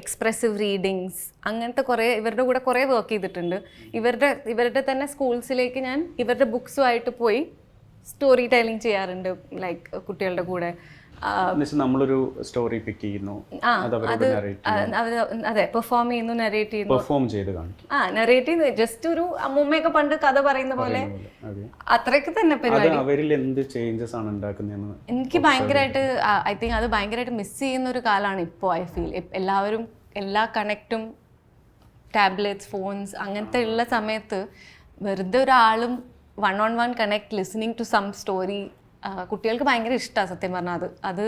എക്സ്പ്രസീവ് റീഡിങ്സ് അങ്ങനത്തെ കുറേ ഇവരുടെ കൂടെ കുറേ വർക്ക് ചെയ്തിട്ടുണ്ട്. ഇവരുടെ തന്നെ സ്കൂൾസിലേക്ക് ഞാൻ ഇവരുടെ ബുക്സുമായിട്ട് പോയി സ്റ്റോറി ടെല്ലിങ് ചെയ്യാറുണ്ട്, ലൈക്ക് കുട്ടികളുടെ കൂടെ. നമ്മളൊരു സ്റ്റോറി പിക്ക് ചെയ്യുന്നു, അതെ, പെർഫോം ചെയ്യുന്നു, നരേറ്റ് ചെയ്യുന്നു, പെർഫോം ചെയ്ത് കാണിക്കും. നരേറ്റ് ചെയ്യുന്നു, ജസ്റ്റ് ഒരു അമ്മൂമ്മയൊക്കെ പണ്ട് കഥ പറയുന്ന പോലെ അത്രയൊക്കെ തന്നെ പരിപാടി. അവരിൽ എന്ത് ചേഞ്ചസ് ആണ് ഉണ്ടാക്കുന്നതെന്ന് എനിക്ക് ഭയങ്കരമായിട്ട് ഐ തിങ്ക് അത് ഭയങ്കരമായിട്ട് മിസ് ചെയ്യുന്ന ഒരു കാലമാണ് ഇപ്പോൾ. ഐ ഫീൽ എല്ലാവരും എല്ലാ കണക്റ്റും ടാബ്ലെറ്റ്സ്, ഫോൺസ് അങ്ങനത്തെ ഉള്ള സമയത്ത് വെറുതെ ഒരാളും one-on-one connect, listening to some story കുട്ടികൾക്ക് ഭയങ്കര ഇഷ്ടമാണ് സത്യം പറഞ്ഞാൽ. അത്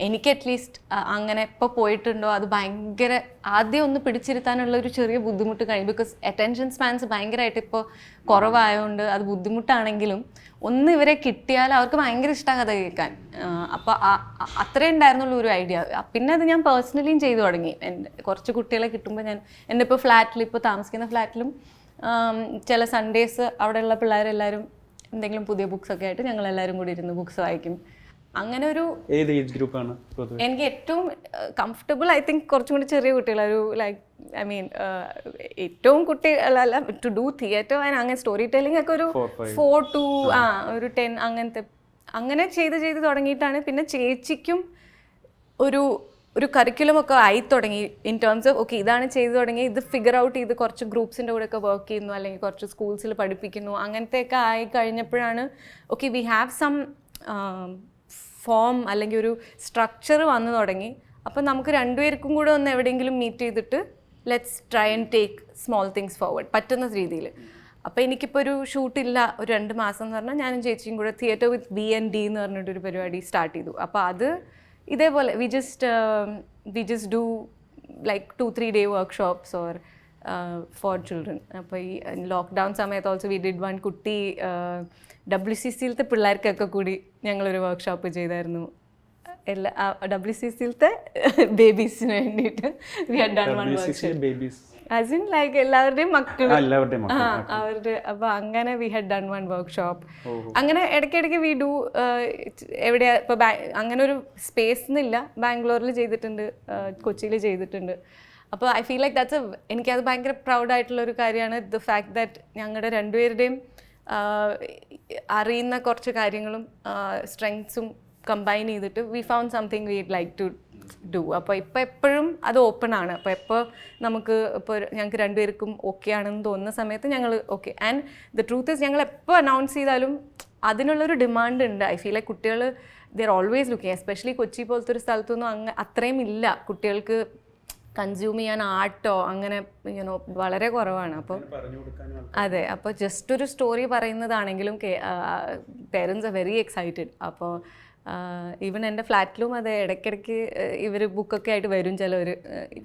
എനിക്ക് അറ്റ്ലീസ്റ്റ് അങ്ങനെ ഇപ്പോൾ പോയിട്ടുണ്ടോ അത് ഭയങ്കര ആദ്യം ഒന്ന് പിടിച്ചിരുത്താനുള്ള ഒരു ചെറിയ ബുദ്ധിമുട്ട് കഴിയും. ബിക്കോസ് അറ്റൻഷൻ സ്പാൻസ് ഭയങ്കരമായിട്ട് ഇപ്പോൾ കുറവായതുകൊണ്ട് അത് ബുദ്ധിമുട്ടാണെങ്കിലും ഒന്ന് ഇവരെ കിട്ടിയാൽ അവർക്ക് ഭയങ്കര ഇഷ്ടമാണ് കഥ കേൾക്കാൻ. അപ്പോൾ അത്രേ ഉണ്ടായിരുന്നുള്ളൂ ഒരു ഐഡിയ. പിന്നെ അത് ഞാൻ പേഴ്സണലിയും ചെയ്തു തുടങ്ങി. കുറച്ച് കുട്ടികളെ കിട്ടുമ്പോൾ എൻ്റെ ഇപ്പോൾ ഫ്ലാറ്റിൽ, ഇപ്പോൾ താമസിക്കുന്ന ഫ്ലാറ്റിലും ചില സൺഡേസ് അവിടെയുള്ള പിള്ളേരെല്ലാവരും എന്തെങ്കിലും പുതിയ ബുക്സ് ഒക്കെ ആയിട്ട് ഞങ്ങൾ എല്ലാവരും കൂടി ഇരുന്ന് ബുക്സ് വായിക്കും. അങ്ങനെ ഒരു ഏത് ഏജ് ഗ്രൂപ്പാണ് എനിക്ക് ഏറ്റവും കംഫർട്ടബിൾ? ഐ തിങ്ക് കുറച്ചും കൂടി ചെറിയ കുട്ടികളൊരു ലൈക്ക് ഐ മീൻ ഏറ്റവും കുട്ടികളല്ല ടു ഡു തിയേറ്റർ അങ്ങനെ സ്റ്റോറി ടെല്ലിംഗ് ഒക്കെ ഒരു 4 to ഒരു 10 അങ്ങനത്തെ അങ്ങനെ ചെയ്ത് തുടങ്ങിയിട്ടാണ്. പിന്നെ ചേച്ചിക്കും ഒരു കരിക്കുലമൊക്കെ ആയി തുടങ്ങി ഇൻ ടേംസ് ഓഫ് ഓക്കെ ഇതാണ് ചെയ്തു തുടങ്ങി, ഇത് ഫിഗർ ഔട്ട് ചെയ്ത് കുറച്ച് ഗ്രൂപ്പ്സിൻ്റെ കൂടെയൊക്കെ വർക്ക് ചെയ്യുന്നു, അല്ലെങ്കിൽ കുറച്ച് സ്കൂൾസിൽ പഠിപ്പിക്കുന്നു, അങ്ങനത്തെയൊക്കെ ആയി കഴിഞ്ഞപ്പോഴാണ് okay we have some form അല്ലെങ്കിൽ ഒരു സ്ട്രക്ചർ വന്നു തുടങ്ങി. അപ്പം നമുക്ക് രണ്ടുപേർക്കും കൂടെ ഒന്ന് എവിടെയെങ്കിലും മീറ്റ് ചെയ്തിട്ട് let's try and take small things forward പറ്റുന്ന രീതിയിൽ. അപ്പോൾ എനിക്കിപ്പോൾ ഒരു ഷൂട്ടില്ല, ഒരു 2 മാസം എന്ന് പറഞ്ഞാൽ ഞാനും ചേച്ചിയും കൂടെ തിയേറ്റർ വിത്ത് B&D എന്ന് പറഞ്ഞിട്ടൊരു പരിപാടി സ്റ്റാർട്ട് ചെയ്തു. അപ്പോൾ അത് ഇതേപോലെ we just do like 2-3 day workshops or for children. അപ്പോൾ ഈ ലോക്ക്ഡൗൺ സമയത്ത് ഓൾസോ വി ഡിഡ് വൺ കുട്ടി WCCയിലത്തെ പിള്ളേർക്കൊക്കെ കൂടി ഞങ്ങളൊരു വർക്ക്ഷോപ്പ് ചെയ്തായിരുന്നു. എല്ലാ WCCയിലത്തെ ബേബീസിന് വേണ്ടിയിട്ട് we had done one workshop as in like എല്ലാവരുടെയും മക്കൾ അവരുടെ. അപ്പോൾ അങ്ങനെ we had done one workshop. അങ്ങനെ ഇടയ്ക്കിടയ്ക്ക് വി ഡു എവിടെയാ ഇപ്പോൾ അങ്ങനെ ഒരു സ്പേസ് എന്നില്ല. ബാംഗ്ലൂരിൽ ചെയ്തിട്ടുണ്ട്, കൊച്ചിയിൽ ചെയ്തിട്ടുണ്ട്. അപ്പോൾ ഐ ഫീൽ ലൈക്ക് എനിക്കത് ഭയങ്കര പ്രൗഡായിട്ടുള്ളൊരു കാര്യമാണ് ദ ഫാക്ട് ദാറ്റ് ഞങ്ങളുടെ രണ്ടുപേരുടെയും അറിയുന്ന കുറച്ച് കാര്യങ്ങളും സ്ട്രെങ്ത്സും കമ്പൈൻ ചെയ്തിട്ട് we found something we'd like to do. അപ്പോൾ ഇപ്പോൾ എപ്പോഴും അത് ഓപ്പൺ ആണ്. അപ്പോൾ എപ്പോൾ നമുക്ക് ഇപ്പോൾ ഞങ്ങൾക്ക് രണ്ടുപേർക്കും ഓക്കെ ആണെന്ന് തോന്നുന്ന സമയത്ത് ഞങ്ങൾ okay. And the truth is ഞങ്ങൾ എപ്പോൾ അനൗൺസ് ചെയ്താലും അതിനുള്ളൊരു ഡിമാൻഡ് ഉണ്ട്. ഐ ഫീൽ ലൈക്ക് കുട്ടികൾ they are always looking, especially Kochi പോലത്തെ ഒരു സ്ഥലത്തൊന്നും അത്രയും ഇല്ല കുട്ടികൾക്ക് കൺസ്യൂം ചെയ്യാൻ ആർട്ടോ അങ്ങനെ യുനോ വളരെ കുറവാണ്. അപ്പോൾ അതെ, അപ്പോൾ ജസ്റ്റ് ഒരു സ്റ്റോറി പറയുന്നതാണെങ്കിലും പേരൻസ് ആർ വെരി എക്സൈറ്റഡ്. അപ്പോൾ ഈവൻ എൻ്റെ ഫ്ലാറ്റിലും അതെ, ഇടയ്ക്കിടയ്ക്ക് ഇവർ ബുക്കൊക്കെ ആയിട്ട് വരും. ചിലവർ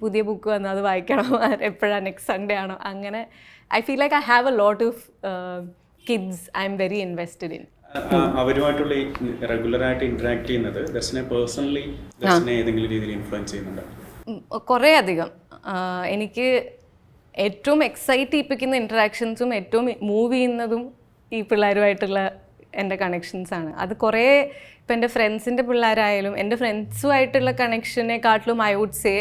പുതിയ ബുക്ക് വന്നാൽ അത് വായിക്കണം, എപ്പോഴാണ് നെക്സ്റ്റ് സൺഡേ ആണോ അങ്ങനെ. I feel like I have a lot of kids I am very invested in. അവരുമായിട്ടുള്ള റെഗുലറായിട്ട് ഇന്ററാക്ട് ചെയ്യുന്നത് ദർശനെ പേഴ്സണലി ഏതെങ്കിലും രീതിയിൽ ഇൻഫ്ലുവൻസ് ചെയ്യുന്നുണ്ടോ? കുറേ അധികം. എനിക്ക് ഏറ്റവും എക്സൈറ്റ് ചെയ്യിപ്പിക്കുന്ന ഇൻറ്ററാക്ഷൻസും ഏറ്റവും മൂവ് ചെയ്യുന്നതും ഈ പിള്ളേരുമായിട്ടുള്ള എൻ്റെ കണക്ഷൻസാണ്. അത് കുറേ ഇപ്പം എൻ്റെ ഫ്രണ്ട്സിൻ്റെ പിള്ളേരായാലും എൻ്റെ ഫ്രണ്ട്സുമായിട്ടുള്ള കണക്ഷനെക്കാട്ടിലും I would say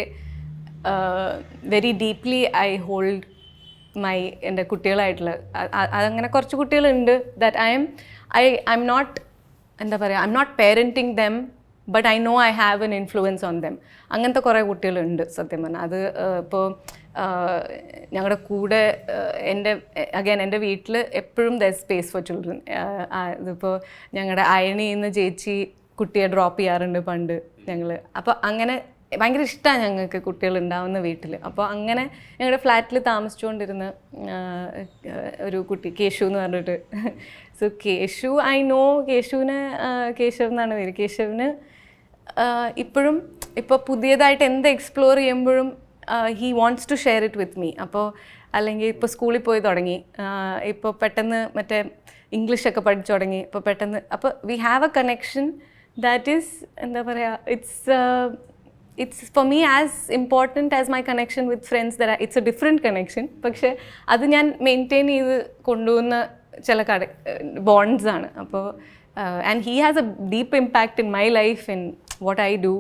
very deeply I hold എൻ്റെ കുട്ടികളായിട്ടുള്ള അതങ്ങനെ കുറച്ച് കുട്ടികളുണ്ട് ദാറ്റ് ഐ എം നോട്ട് എന്താ പറയുക, I M not parenting them but I know I have an influence on them. അങ്ങനത്തെ കുറേ കുട്ടികളുണ്ട് സത്യം പറഞ്ഞാൽ. അത് ഇപ്പോൾ ഞങ്ങളുടെ കൂടെ എൻ്റെ വീട്ടിൽ എപ്പോഴും ദ സ്പേസ് ഫോർ ചിൽഡ്രൻ. ഇതിപ്പോൾ ഞങ്ങളുടെ അയണി നിന്ന് ചേച്ചി കുട്ടിയെ ഡ്രോപ്പ് ചെയ്യാറുണ്ട് പണ്ട് ഞങ്ങൾ. അപ്പോൾ അങ്ങനെ ഭയങ്കര ഇഷ്ടമാണ് ഞങ്ങൾക്ക് കുട്ടികളുണ്ടാവുന്ന വീട്ടിൽ. അപ്പോൾ അങ്ങനെ ഞങ്ങളുടെ ഫ്ലാറ്റിൽ താമസിച്ചുകൊണ്ടിരുന്ന ഒരു കുട്ടി കേശു എന്ന് പറഞ്ഞിട്ട്. So Keshu I know Keshav എന്നാണ് പേര്. കേശവിന് ഇപ്പോഴും ഇപ്പോൾ പുതിയതായിട്ട് എന്ത് എക്സ്പ്ലോർ ചെയ്യുമ്പോഴും he wants to share it with me. അപ്പോൾ അല്ലെങ്കിൽ ഇപ്പോൾ സ്കൂളിൽ പോയി തുടങ്ങി, ഇപ്പോൾ പെട്ടെന്ന് മറ്റേ ഇംഗ്ലീഷൊക്കെ പഠിച്ചു തുടങ്ങി, ഇപ്പോൾ പെട്ടെന്ന് അപ്പോൾ we have A connection that is എന്താ പറയുക, it's for me as important as my connection with friends. It's A different connection. പക്ഷേ അത് ഞാൻ മെയിൻറ്റെയിൻ ചെയ്ത് കൊണ്ടുപോകുന്ന ചില ബോണ്ട്സ് ആണ്. അപ്പോൾ and he has A deep impact in my life, in what I do.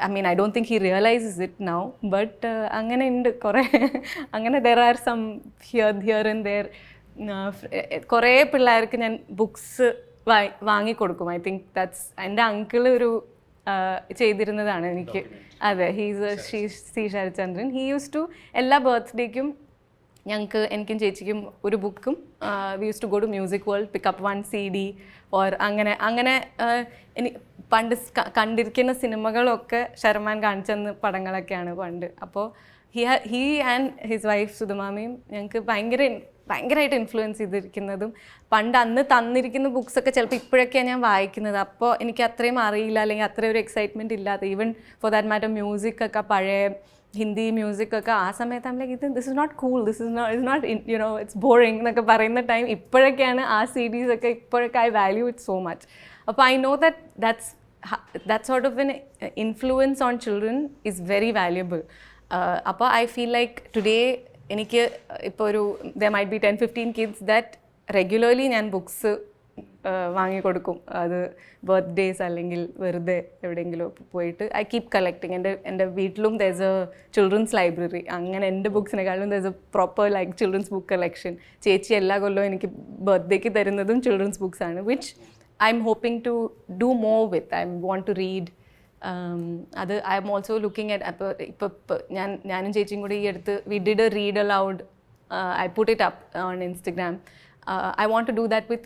I mean, I don't think he realizes it now, but അങ്ങനെ ഉണ്ട് കുറേ. അങ്ങനെ there are some here and there. കുറേ പിള്ളേർക്ക് ഞാൻ ബുക്സ് വാങ്ങിക്കൊടുക്കും. ഐ തിങ്ക് ദാറ്റ്സ് എൻ്റെ uncle ഒരു ചെയ്തിരുന്നതാണ് എനിക്ക്. അതെ, C Sarathchandran. He use to എല്ലാ ബർത്ത്ഡേക്കും എനിക്കും ചേച്ചിക്കും ഒരു ബുക്കും, we use to go to Music World, pick up 1 CD or അങ്ങനെ പണ്ട് കണ്ടിരിക്കുന്ന സിനിമകളൊക്കെ ശർമാൻ കാണിച്ചെന്ന് പടങ്ങളൊക്കെയാണ് പണ്ട്. അപ്പോൾ ഹി ആൻഡ് ഹിസ് വൈഫ് സുധമാമയും ഞങ്ങൾക്ക് ഭയങ്കരമായിട്ട് ഇൻഫ്ലുവൻസ് ചെയ്തിരിക്കുന്നതും, പണ്ട് അന്ന് തന്നിരിക്കുന്ന ബുക്സൊക്കെ ചിലപ്പോൾ ഇപ്പോഴൊക്കെയാണ് ഞാൻ വായിക്കുന്നത്. അപ്പോൾ എനിക്ക് അത്രയും അറിയില്ല, അല്ലെങ്കിൽ അത്രയും ഒരു എക്സൈറ്റ്മെൻറ്റ് ഇല്ലാത്ത, ഈവൻ ഫോർ ദാറ്റ് മാറ്റർ മ്യൂസിക്കൊക്കെ പഴയ ഹിന്ദി മ്യൂസിക്കൊക്കെ ആ സമയത്ത് ആകുമ്പോൾ this is not cool, this is not you know it's boring എന്നൊക്കെ പറയുന്ന ടൈം ഇപ്പോഴൊക്കെയാണ് ആ സീരീസൊക്കെ ഇപ്പോഴൊക്കെ I value it so much. അപ്പോൾ I know that sort of an influence on children is very valuable. അപ്പോൾ ഐ ഫീൽ ലൈക്ക് ടുഡേ എനിക്ക് ഇപ്പോൾ there might be 10-15 kids that regularly ഞാൻ ബുക്സ് വാങ്ങിക്കൊടുക്കും. അത് ബർത്ത്ഡേസ് അല്ലെങ്കിൽ വെറുതെ എവിടെയെങ്കിലും പോയിട്ട് ഐ കീപ് കളക്ടിങ്. എൻ്റെ വീട്ടിലും there's a children's library. അങ്ങനെ എൻ്റെ ബുക്സിനെക്കാളും there's a proper like children's book collection. ചേച്ചി എല്ലാ കൊല്ലവും എനിക്ക് ബർത്ത്ഡേക്ക് തരുന്നതും children's books ആണ്, which I'm hoping to do more with. I want to read. അത് I am also looking at ഇപ്പോൾ ഞാനും ചേച്ചിയും കൂടി ഈ അടുത്ത് we did a read aloud. I put it up on Instagram. I want to do that with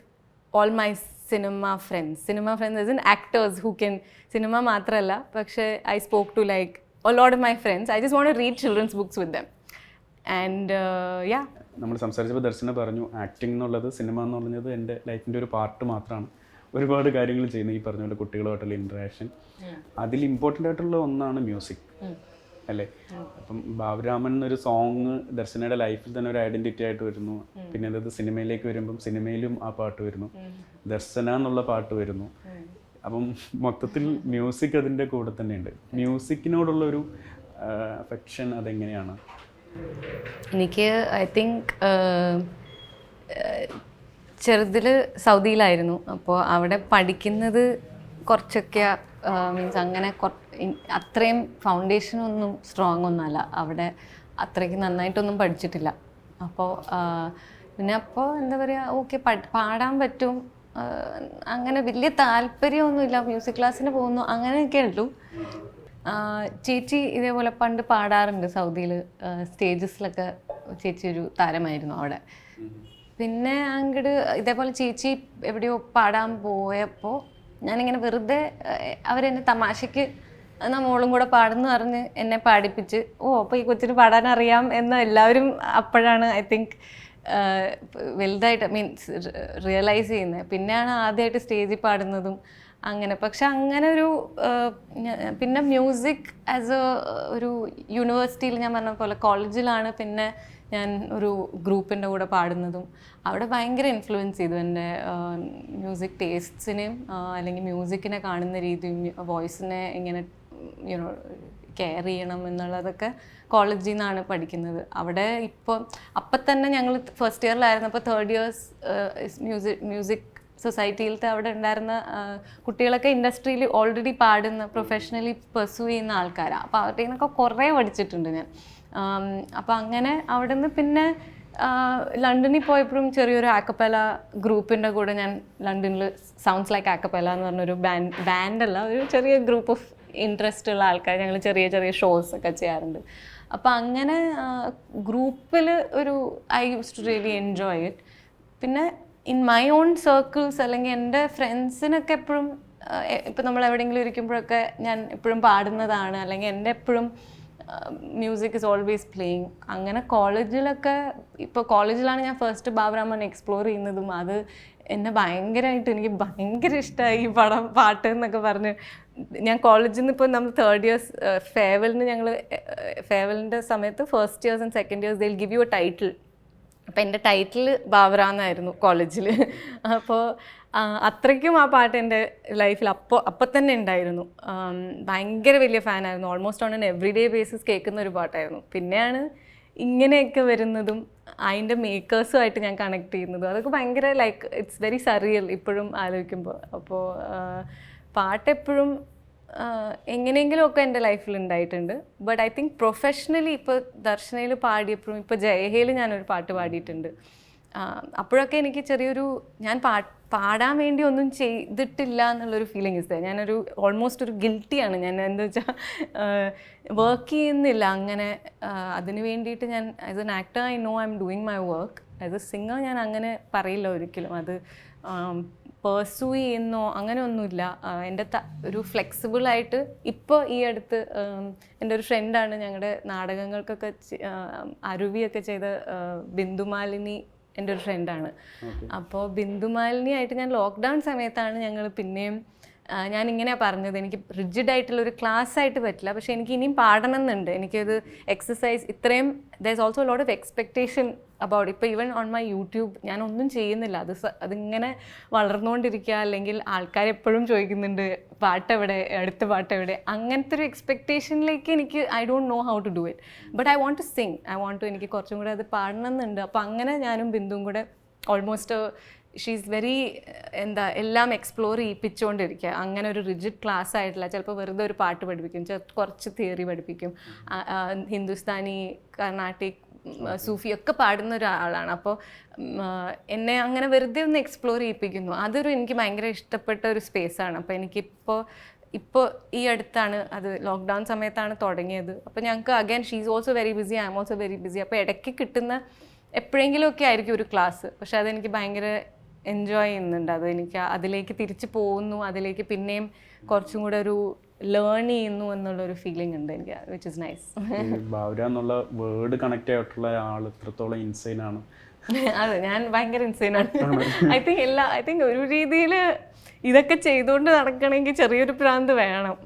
all my cinema friends as in actors who can cinema മാത്രമല്ല, പക്ഷേ I spoke to like a lot of my friends. I just want to read children's books with them. And yeah, നമ്മൾ സംസാരിച്ചപ്പോൾ ദർശന പറഞ്ഞു acting എന്നുള്ളത്, cinema എന്ന് പറഞ്ഞത് എൻ്റെ ലൈഫിൻ്റെ ഒരു പാർട്ട് മാത്രമാണ്. ഒരുപാട് കാര്യങ്ങൾ ചെയ്യുന്നു, ഈ പറഞ്ഞ പോലെ കുട്ടികളുമായിട്ടുള്ള ഇൻട്രാക്ഷൻ. അതിൽ ഇമ്പോർട്ടൻ്റ് ആയിട്ടുള്ള ഒന്നാണ് മ്യൂസിക് അല്ലേ? അപ്പം ബാബുരാമൻ എന്നൊരു സോങ് ദർശനയുടെ ലൈഫിൽ തന്നെ ഒരു ഐഡൻറ്റിറ്റി ആയിട്ട് വരുന്നു. പിന്നെ അത് സിനിമയിലേക്ക് വരുമ്പം സിനിമയിലും ആ പാട്ട് വരുന്നു, ദർശന എന്നുള്ള പാട്ട് വരുന്നു. അപ്പം മൊത്തത്തിൽ മ്യൂസിക് അതിൻ്റെ കൂടെ തന്നെയുണ്ട്. മ്യൂസിക്കിനോടുള്ളൊരു അഫെക്ഷൻ അതെങ്ങനെയാണ്? എനിക്ക് ഐ തിങ്ക് ചെറുതിൽ സൗദിയിലായിരുന്നു. അപ്പോൾ അവിടെ പഠിക്കുന്നത് കുറച്ചൊക്കെ മീൻസ് അങ്ങനെ അത്രയും ഫൗണ്ടേഷനൊന്നും സ്ട്രോങ് ഒന്നുമല്ല. അവിടെ അത്രയ്ക്ക് നന്നായിട്ടൊന്നും പഠിച്ചിട്ടില്ല. അപ്പോൾ അപ്പോൾ എന്താ പറയുക, ഓക്കെ പാടാൻ പറ്റും, അങ്ങനെ വലിയ താല്പര്യമൊന്നുമില്ല, മ്യൂസിക് ക്ലാസ്സിന് പോകുന്നു, അങ്ങനെയൊക്കെ ഉള്ളൂ. ചേച്ചി ഇതേപോലെ പണ്ട് പാടാറുണ്ട് സൗദിയിൽ, സ്റ്റേജസിലൊക്കെ ചേച്ചി ഒരു താരമായിരുന്നു അവിടെ. പിന്നെ അങ്ങോട്ട് ഇതേപോലെ ചേച്ചി എവിടെയോ പാടാൻ പോയപ്പോൾ ഞാനിങ്ങനെ വെറുതെ അവരെന്നെ തമാശയ്ക്ക് എന്നാൽ മോളും കൂടെ പാടുന്നു പറഞ്ഞ് എന്നെ പാടിപ്പിച്ച്, അപ്പോൾ ഈ കൊച്ചിന് പാടാനറിയാം എന്ന് എല്ലാവരും അപ്പോഴാണ് ഐ തിങ്ക് വലുതായിട്ട് മീൻസ് റിയലൈസ് ചെയ്യുന്നത്. പിന്നെയാണ് ആദ്യമായിട്ട് സ്റ്റേജിൽ പാടുന്നതും അങ്ങനെ. പക്ഷെ അങ്ങനെ ഒരു പിന്നെ മ്യൂസിക് ആസ് ഒരു യൂണിവേഴ്സിറ്റിയിൽ ഞാൻ പറഞ്ഞ പോലെ കോളേജിലാണ് പിന്നെ ഞാൻ ഒരു ഗ്രൂപ്പിൻ്റെ കൂടെ പാടുന്നതും. അവിടെ ഭയങ്കര ഇൻഫ്ലുവൻസ് ചെയ്തു എൻ്റെ മ്യൂസിക് ടേസ്റ്റ്സിനെയും അല്ലെങ്കിൽ മ്യൂസിക്കിനെ കാണുന്ന രീതിയും വോയിസിനെ എങ്ങനെ യുനോ കെയർ ചെയ്യണം എന്നുള്ളതൊക്കെ കോളേജിൽ നിന്നാണ് പഠിക്കുന്നത്. അവിടെ അപ്പം തന്നെ ഞങ്ങൾ ഫസ്റ്റ് ഇയറിലായിരുന്നപ്പോൾ 3rd years മ്യൂസിക് സൊസൈറ്റിയിലത്തെ അവിടെ ഉണ്ടായിരുന്ന കുട്ടികളൊക്കെ ഇൻഡസ്ട്രിയിൽ ഓൾറെഡി പാടുന്ന പ്രൊഫഷണലി പെർസ്യൂ ചെയ്യുന്ന ആൾക്കാരാണ്. അപ്പോൾ അവരുടെ നിന്നൊക്കെ കുറേ പഠിച്ചിട്ടുണ്ട് ഞാൻ. അപ്പോൾ അങ്ങനെ അവിടെ നിന്ന് പിന്നെ ലണ്ടനിൽ പോയപ്പോഴും ചെറിയൊരു ആക്കപ്പല ഗ്രൂപ്പിൻ്റെ കൂടെ ഞാൻ ലണ്ടനിൽ സൗണ്ട്സ് ലൈക്ക് ആക്കപ്പല എന്ന് പറഞ്ഞൊരു ബാൻഡല്ല, ഒരു ചെറിയ ഗ്രൂപ്പ് ഓഫ് ഇൻട്രസ്റ്റ് ഉള്ള ആൾക്കാർ ഞങ്ങൾ ചെറിയ ചെറിയ ഷോസ് ഒക്കെ ചെയ്യാറുണ്ട്. അപ്പോൾ അങ്ങനെ ഗ്രൂപ്പിൽ ഒരു I use to really enjoy it. പിന്നെ ഇൻ മൈ ഓൺ സർക്കിൾസ് അല്ലെങ്കിൽ എൻ്റെ ഫ്രണ്ട്സിനൊക്കെ എപ്പോഴും ഇപ്പം നമ്മൾ എവിടെയെങ്കിലും ഇരിക്കുമ്പോഴൊക്കെ ഞാൻ എപ്പോഴും പാടുന്നതാണ്, അല്ലെങ്കിൽ എൻ്റെ എപ്പോഴും മ്യൂസിക് ഇസ് ഓൾവേസ് പ്ലേയിങ്. അങ്ങനെ കോളേജിലൊക്കെ ഇപ്പോൾ കോളേജിലാണ് ഞാൻ ഫസ്റ്റ് ബാബുരാമൻ എക്സ്പ്ലോർ ചെയ്യുന്നതും. അത് എന്നെ എനിക്ക് ഭയങ്കര ഇഷ്ടമായി ഈ പാട്ട് എന്നൊക്കെ പറഞ്ഞ്. ഞാൻ കോളേജിൽ നിന്ന് ഇപ്പോൾ നമ്മൾ 3rd years ഫെയർവെല്ലിന് ഫെയർവെല്ലിൻ്റെ സമയത്ത് 1st years and 2nd years they'll give you a title. അപ്പോൾ എൻ്റെ ടൈറ്റിൽ ബാബറ എന്നായിരുന്നു കോളേജിൽ. അപ്പോൾ അത്രയ്ക്കും ആ പാട്ട് എൻ്റെ ലൈഫിൽ അപ്പോൾ തന്നെ ഉണ്ടായിരുന്നു. ഭയങ്കര വലിയ ഫാനായിരുന്നു. Almost on an every day basis കേൾക്കുന്ന ഒരു പാട്ടായിരുന്നു. പിന്നെയാണ് ഇങ്ങനെയൊക്കെ വരുന്നതും അതിൻ്റെ മേക്കേഴ്സുമായിട്ട് ഞാൻ കണക്ട് ചെയ്യുന്നതും. അതൊക്കെ ഭയങ്കര ലൈക്ക് ഇറ്റ്സ് വെരി സറിയൽ ഇപ്പോഴും ആലോചിക്കുമ്പോൾ. അപ്പോൾ പാട്ടെപ്പോഴും എങ്ങനെയെങ്കിലുമൊക്കെ എൻ്റെ ലൈഫിൽ ഉണ്ടായിട്ടുണ്ട്. ബട്ട് ഐ തിങ്ക് പ്രൊഫഷണലി ഇപ്പോൾ ദർശനയിൽ പാടിയപ്പോഴും ഇപ്പോൾ ജയഹയിൽ ഞാനൊരു പാട്ട് പാടിയിട്ടുണ്ട്. അപ്പോഴൊക്കെ എനിക്ക് ചെറിയൊരു ഞാൻ പാടാൻ വേണ്ടി ഒന്നും ചെയ്തിട്ടില്ല എന്നുള്ളൊരു ഫീലിംഗ് ഇസ്. ഞാനൊരു ഓൾമോസ്റ്റ് ഒരു ഗിൽറ്റിയാണ് ഞാൻ. എന്താ വെച്ചാൽ വർക്ക് ചെയ്യുന്നില്ല അങ്ങനെ അതിന് വേണ്ടിയിട്ട്. ഞാൻ as an actor I know I am doing my work. As A singer ഞാൻ അങ്ങനെ പറയില്ല ഒരിക്കലും. അത് പേഴ്സൂ ചെയ്യുന്നോ അങ്ങനെ ഒന്നുമില്ല. എൻ്റെ ഒരു ഫ്ലെക്സിബിളായിട്ട് ഇപ്പോൾ ഈ അടുത്ത് എൻ്റെ ഒരു ഫ്രണ്ടാണ് ഞങ്ങളുടെ നാടകങ്ങൾക്കൊക്കെ അരുവിയൊക്കെ ചെയ്ത ബിന്ദുമാലിനി എൻ്റെ ഒരു ഫ്രണ്ടാണ്. അപ്പോൾ ബിന്ദുമാലിനി ആയിട്ട് ഞാൻ ലോക്ക്ഡൗൺ സമയത്താണ് ഞങ്ങൾ പിന്നെയും ഞാനിങ്ങനെയാണ് പറഞ്ഞത്, എനിക്ക് റിജിഡായിട്ടുള്ളൊരു ക്ലാസ് ആയിട്ട് പറ്റില്ല, പക്ഷേ എനിക്ക് ഇനിയും പാടണം എന്നുണ്ട്. എനിക്കത് എക്സസൈസ് ഇത്രയും there is also lot of expectation about. ഇപ്പോൾ ഈവൻ ഓൺ മൈ യൂട്യൂബ് ഞാനൊന്നും ചെയ്യുന്നില്ല, അതിങ്ങനെ വളർന്നുകൊണ്ടിരിക്കുക. അല്ലെങ്കിൽ ആൾക്കാരെപ്പോഴും ചോദിക്കുന്നുണ്ട് പാട്ടെവിടെ, അടുത്ത പാട്ടെവിടെ, അങ്ങനത്തെ ഒരു എക്സ്പെക്റ്റേഷനിലേക്ക് എനിക്ക് I don't know how to do it. But I want to sing, എനിക്ക് കുറച്ചും കൂടെ അത് പാടണം എന്നുണ്ട്. അപ്പോൾ അങ്ങനെ ഞാനും ബിന്ദുവും കൂടെ ഓൾമോസ്റ്റ് ഷീസ് വെരി എല്ലാം എക്സ്പ്ലോർ ചെയ്യിപ്പിച്ചുകൊണ്ടിരിക്കുക. അങ്ങനെ ഒരു റിജിഡ് ക്ലാസ് ആയിട്ടില്ല. ചിലപ്പോൾ വെറുതെ ഒരു പാട്ട് പഠിപ്പിക്കും, കുറച്ച് തിയറി പഠിപ്പിക്കും. ഹിന്ദുസ്ഥാനി, കർണാട്ടിക്, സൂഫി ഒക്കെ പാടുന്ന ഒരാളാണ്. അപ്പോൾ എന്നെ അങ്ങനെ വെറുതെ ഒന്ന് എക്സ്പ്ലോർ ചെയ്യിപ്പിക്കുന്നു. അതൊരു എനിക്ക് ഭയങ്കര ഇഷ്ടപ്പെട്ട ഒരു സ്പേസാണ്. അപ്പോൾ ഇപ്പോൾ ഈ അടുത്താണ് അത് ലോക്ക്ഡൗൺ സമയത്താണ് തുടങ്ങിയത്. അപ്പോൾ ഞങ്ങൾക്ക് again she's also very busy, I am also very busy. അപ്പോൾ ഇടയ്ക്ക് കിട്ടുന്ന എപ്പോഴെങ്കിലുമൊക്കെ ആയിരിക്കും ഒരു ക്ലാസ്, പക്ഷെ അതെനിക്ക് ഭയങ്കര എൻജോയ് ചെയ്യുന്നുണ്ട്. എനിക്ക് അതിലേക്ക് തിരിച്ചു പോകുന്നു, അതിലേക്ക് പിന്നെയും കുറച്ചും കൂടെ ഒരു ലേൺ ചെയ്യുന്നു എന്നുള്ളൊരു ഫീലിംഗ് ഉണ്ട് എനിക്ക്, വിച്ച് ഇസ് നൈസ്. ബാവര എന്നുള്ള വേർഡ് കണക്ട് ആയിട്ടുള്ള ആൾ എത്രത്തോളം ഇൻസൈൻ ആണ്. അതെ, ഞാൻ ഭയങ്കര ഇൻസൈനാണ്. ഐ തിങ്ക് ഒരു രീതിയിൽ ഇതൊക്കെ ചെയ്തുകൊണ്ട് നടക്കണമെങ്കിൽ ചെറിയൊരു പ്രാന്ത് വേണം.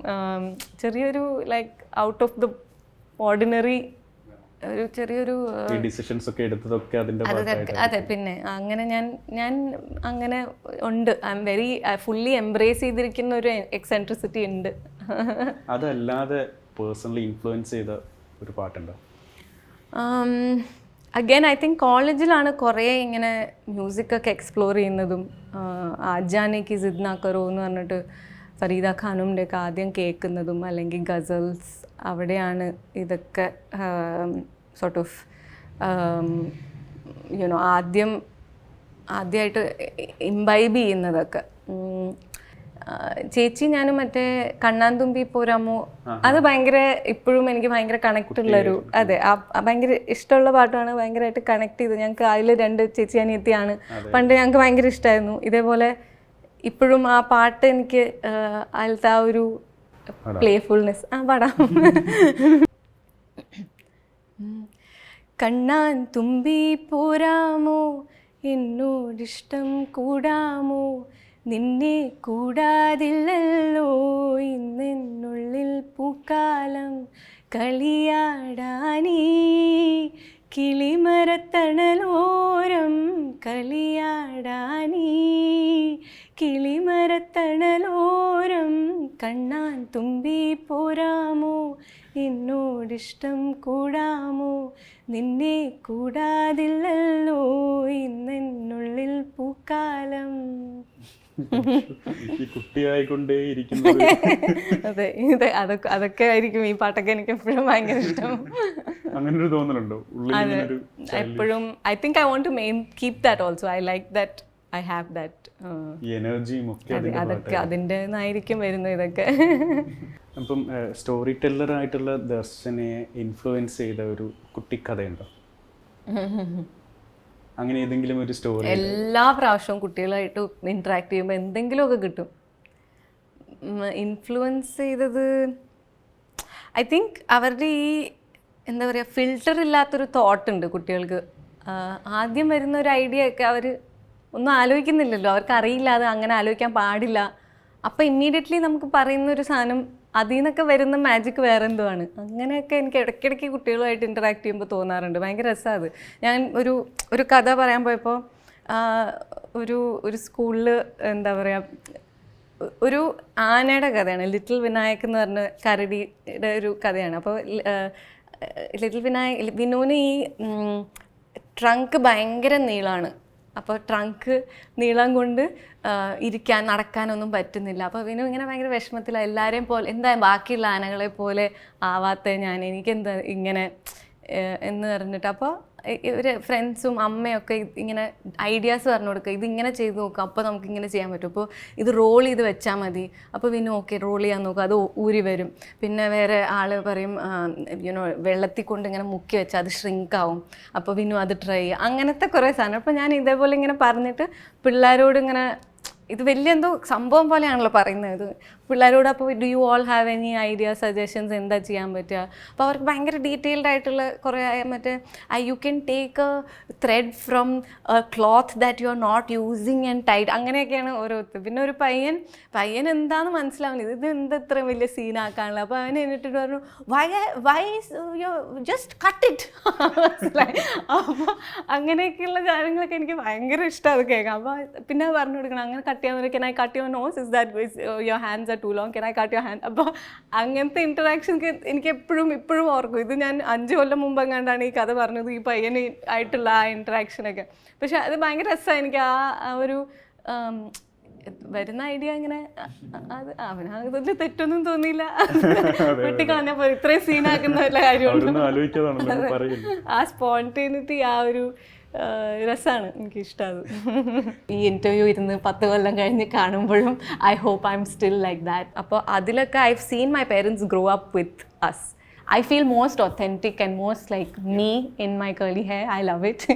ചെറിയൊരു like out of the ordinary ഒരു ചെറിയൊരു ഡിസിഷൻസ് ഒക്കെ എടുത്തതൊക്കെ അതിന്റെ അതെ. പിന്നെ അങ്ങനെ ഞാൻ അങ്ങനെ ഉണ്ട്. I am very fully embrace ചെയ്തിരിക്കുന്ന ഒരു എക്സെൻട്രിസിറ്റി ഉണ്ട്. അതല്ലാതെ പേഴ്സണലി ഇൻഫ്ലുവൻസ് ചെയ്ത ഒരു പാട്ടുണ്ടോ? അഗൈൻ ഐ തിങ്ക് കോളേജിലാണ് കുറേ ഇങ്ങനെ മ്യൂസിക്കൊക്കെ എക്സ്പ്ലോർ ചെയ്യുന്നതും. ആജാനെ കി സിദ് നാ കറോ എന്ന് പറഞ്ഞിട്ട് ഫരീദ ഖാനുമിൻ്റെ ഒക്കെ ആദ്യം കേൾക്കുന്നതും, അല്ലെങ്കിൽ ഗസൽസ്, അവിടെയാണ് ഇതൊക്കെ സോർട്ട് ഓഫ് യുനോ ആദ്യമായിട്ട് ഇംബൈബ് ചെയ്യുന്നതൊക്കെ. ചേച്ചി ഞാനും മറ്റേ കണ്ണാൻ തുമ്പി പോരാമോ, അത് ഭയങ്കര ഇപ്പോഴും എനിക്ക് ഭയങ്കര കണക്റ്റ് ഉള്ളൊരു, അതെ, ഭയങ്കര ഇഷ്ടമുള്ള പാട്ടാണ്. ഭയങ്കരമായിട്ട് കണക്ട് ചെയ്ത് ഞങ്ങൾക്ക് അതിൽ 2 ചേച്ചി അനിയത്തിയാണ്. പണ്ട് ഞങ്ങൾക്ക് ഭയങ്കര ഇഷ്ടമായിരുന്നു. ഇതേപോലെ ഇപ്പോഴും ആ പാട്ട് എനിക്ക് അതിലത്തെ ആ ഒരു പ്ലേഫുൾനെസ് പാടാം. കണ്ണാൻ തുമ്പി പോരാമോ, എന്നോടിഷ്ടം കൂടാമോ, നിന്നെ കൂടാതില്ലല്ലോ ഇന്നെന്നുള്ളിൽ പൂക്കാലം, കളിയാടാനീ കിളിമരത്തണലോരം, കളിയാടാനീ കിളിമരത്തണലോരം, കണ്ണാൻ തുമ്പി പോരാമോ, എന്നോടിഷ്ടം കൂടാമോ, നിന്നെ കൂടാതില്ലല്ലോ ഇന്നെന്നുള്ളിൽ പൂക്കാലം. അതെ, അതൊക്കെ ആയിരിക്കും ഈ പാട്ടൊക്കെ എനിക്ക് എപ്പോഴും ഭയങ്കര ഇഷ്ടം. അങ്ങനെ തോന്നലുണ്ടോ എപ്പോഴും? I think I want to keep that also. I like that, I have that എനർജിയും ഒക്കെ അതൊക്കെ അതിൻ്റെതായിരിക്കും വരുന്നത് ഇതൊക്കെ. അപ്പം സ്റ്റോറി ടെല്ലർ ആയിട്ടുള്ള ദർശനെ ഇൻഫ്ലുവൻസ് ചെയ്ത ഒരു കുട്ടിക്കഥയുണ്ടോ? അങ്ങനെ ഏതെങ്കിലും ഒരു സ്റ്റോറി? എല്ലാ പ്രാവശ്യവും കുട്ടികളായിട്ട് ഇൻട്രാക്ട് ചെയ്യുമ്പോൾ എന്തെങ്കിലുമൊക്കെ കിട്ടും. ഇൻഫ്ലുവൻസ് ചെയ്തത് ഐ തിങ്ക് അവരുടെ ഈ എന്താ പറയുക, ഫിൽട്ടർ ഇല്ലാത്തൊരു തോട്ടുണ്ട് കുട്ടികൾക്ക്. ആദ്യം വരുന്ന ഒരു ഐഡിയ ഒക്കെ അവർ ഒന്നും ആലോചിക്കുന്നില്ലല്ലോ, അവർക്ക് അറിയില്ല അത് അങ്ങനെ ആലോചിക്കാൻ പാടില്ല. അപ്പോൾ ഇമ്മീഡിയറ്റ്ലി നമുക്ക് പറയുന്നൊരു സാധനം അതിൽ നിന്നൊക്കെ വരുന്ന മാജിക് വേറെ എന്തോ ആണ്. അങ്ങനെയൊക്കെ എനിക്ക് ഇടയ്ക്കിടയ്ക്ക് കുട്ടികളുമായിട്ട് ഇൻറ്ററാക്ട് ചെയ്യുമ്പോൾ തോന്നാറുണ്ട്. ഭയങ്കര രസമാണ് അത്. ഞാൻ ഒരു കഥ പറയാൻ പോയപ്പോൾ ഒരു സ്കൂളിൽ എന്താ പറയുക, ഒരു ആനയുടെ കഥയാണ്. ലിറ്റിൽ വിനായക് എന്ന് പറഞ്ഞ കരടിയുടെ ഒരു കഥയാണ്. അപ്പോൾ ലിറ്റിൽ വിനുവിന് ഈ ട്രങ്ക് ഭയങ്കര നീളമാണ്. അപ്പോൾ ട്രങ്ക് നീളം കൊണ്ട് നടക്കാനൊന്നും പറ്റുന്നില്ല. അപ്പോൾ വിനു ഇങ്ങനെ ഭയങ്കര വിഷമത്തിലാണ്. എല്ലാവരെയും പോലെ എന്താ ബാക്കിയുള്ള ആനകളെ പോലെ ആവാത്ത എനിക്കെന്താ ഇങ്ങനെ എന്ന് പറഞ്ഞിട്ട്. അപ്പോൾ ഇവർ ഫ്രണ്ട്സും അമ്മയൊക്കെ ഇങ്ങനെ ഐഡിയാസ് പറഞ്ഞു കൊടുക്കുക, ഇതിങ്ങനെ ചെയ്ത് നോക്കുക, അപ്പോൾ നമുക്കിങ്ങനെ ചെയ്യാൻ പറ്റും, അപ്പോൾ ഇത് റോൾ ചെയ്ത് വെച്ചാൽ മതി. അപ്പോൾ വിനു ഓക്കെ റോൾ ചെയ്യാൻ നോക്കുക, അത് ഊരി വരും. പിന്നെ വേറെ ആൾ പറയും വെള്ളത്തിൽ കൊണ്ട് ഇങ്ങനെ മുക്കി വെച്ചാൽ അത് ഷ്രിങ്ക് ആവും, അപ്പോൾ വിനു അത് ട്രൈ ചെയ്യുക. അങ്ങനത്തെ കുറേ സാധനം. അപ്പോൾ ഞാൻ ഇതേപോലെ ഇങ്ങനെ പറഞ്ഞിട്ട് പിള്ളേരോട് ഇങ്ങനെ, ഇത് വലിയ എന്തോ സംഭവം പോലെയാണല്ലോ പറയുന്നത് ഇത് പിള്ളേരോട്. അപ്പോൾ do you all have any idea suggestions, എന്താ ചെയ്യാൻ പറ്റുക? അപ്പോൾ അവർക്ക് ഭയങ്കര ഡീറ്റെയിൽഡ് ആയിട്ടുള്ള കുറേ മറ്റേ you can take a thread from a cloth that you are not using and tight, അങ്ങനെയൊക്കെയാണ് ഓരോരുത്തർ. പിന്നെ ഒരു പയ്യൻ എന്താണെന്ന് മനസ്സിലാവുന്നില്ല, ഇത് എന്താ ഇത്ര വലിയ സീനാക്കാനുള്ള. അപ്പോൾ അവന് എന്നിട്ട് പറഞ്ഞു വൈ ജസ്റ്റ് കട്ട് ഇറ്റ് മനസ്സിലായി. അപ്പോൾ അങ്ങനെയൊക്കെയുള്ള കാര്യങ്ങളൊക്കെ എനിക്ക് ഭയങ്കര ഇഷ്ടം അത് കേൾക്കാം. അപ്പോൾ പിന്നെ പറഞ്ഞു കൊടുക്കണം അങ്ങനെ കട്ട് ചെയ്യാൻ പറ്റും. Can I cut your nose, is that your hands are too long, can I cut your hand. അപ്പോൾ അങ്ങനത്തെ ഇൻറ്ററാക്ഷൻസ് എനിക്ക് ഇപ്പോഴും ഓർക്കും. ഇത് ഞാൻ 5 കൊല്ലം മുമ്പ് എങ്ങാണ്ടാണ് ഈ കഥ പറഞ്ഞത്, ഈ പയ്യന് ആയിട്ടുള്ള ആ ഇൻറ്ററാക്ഷനൊക്കെ. പക്ഷെ അത് ഭയങ്കര രസമാണ്. എനിക്ക് ആ ഒരു വരുന്ന ഐഡിയ ഇങ്ങനെ അവനതിൽ തെറ്റൊന്നും തോന്നിയില്ല, വെട്ടിക്കളഞ്ഞപ്പോൾ ഇത്രയും സീനാക്കുന്ന വല്ല കാര്യമുണ്ട്. ആ സ്പോണ്ടേനിറ്റി, ആ ഒരു രസമാണ്, എനിക്കിഷ്ടമാണ്. ഈ ഇൻ്റർവ്യൂ ഇരുന്ന് 10 കൊല്ലം കഴിഞ്ഞ് കാണുമ്പോഴും I hope I'm still like that. അപ്പോൾ അതിലൊക്കെ I have seen my parents grow up with us. I feel most authentic and most like me in my curly hair. I love it.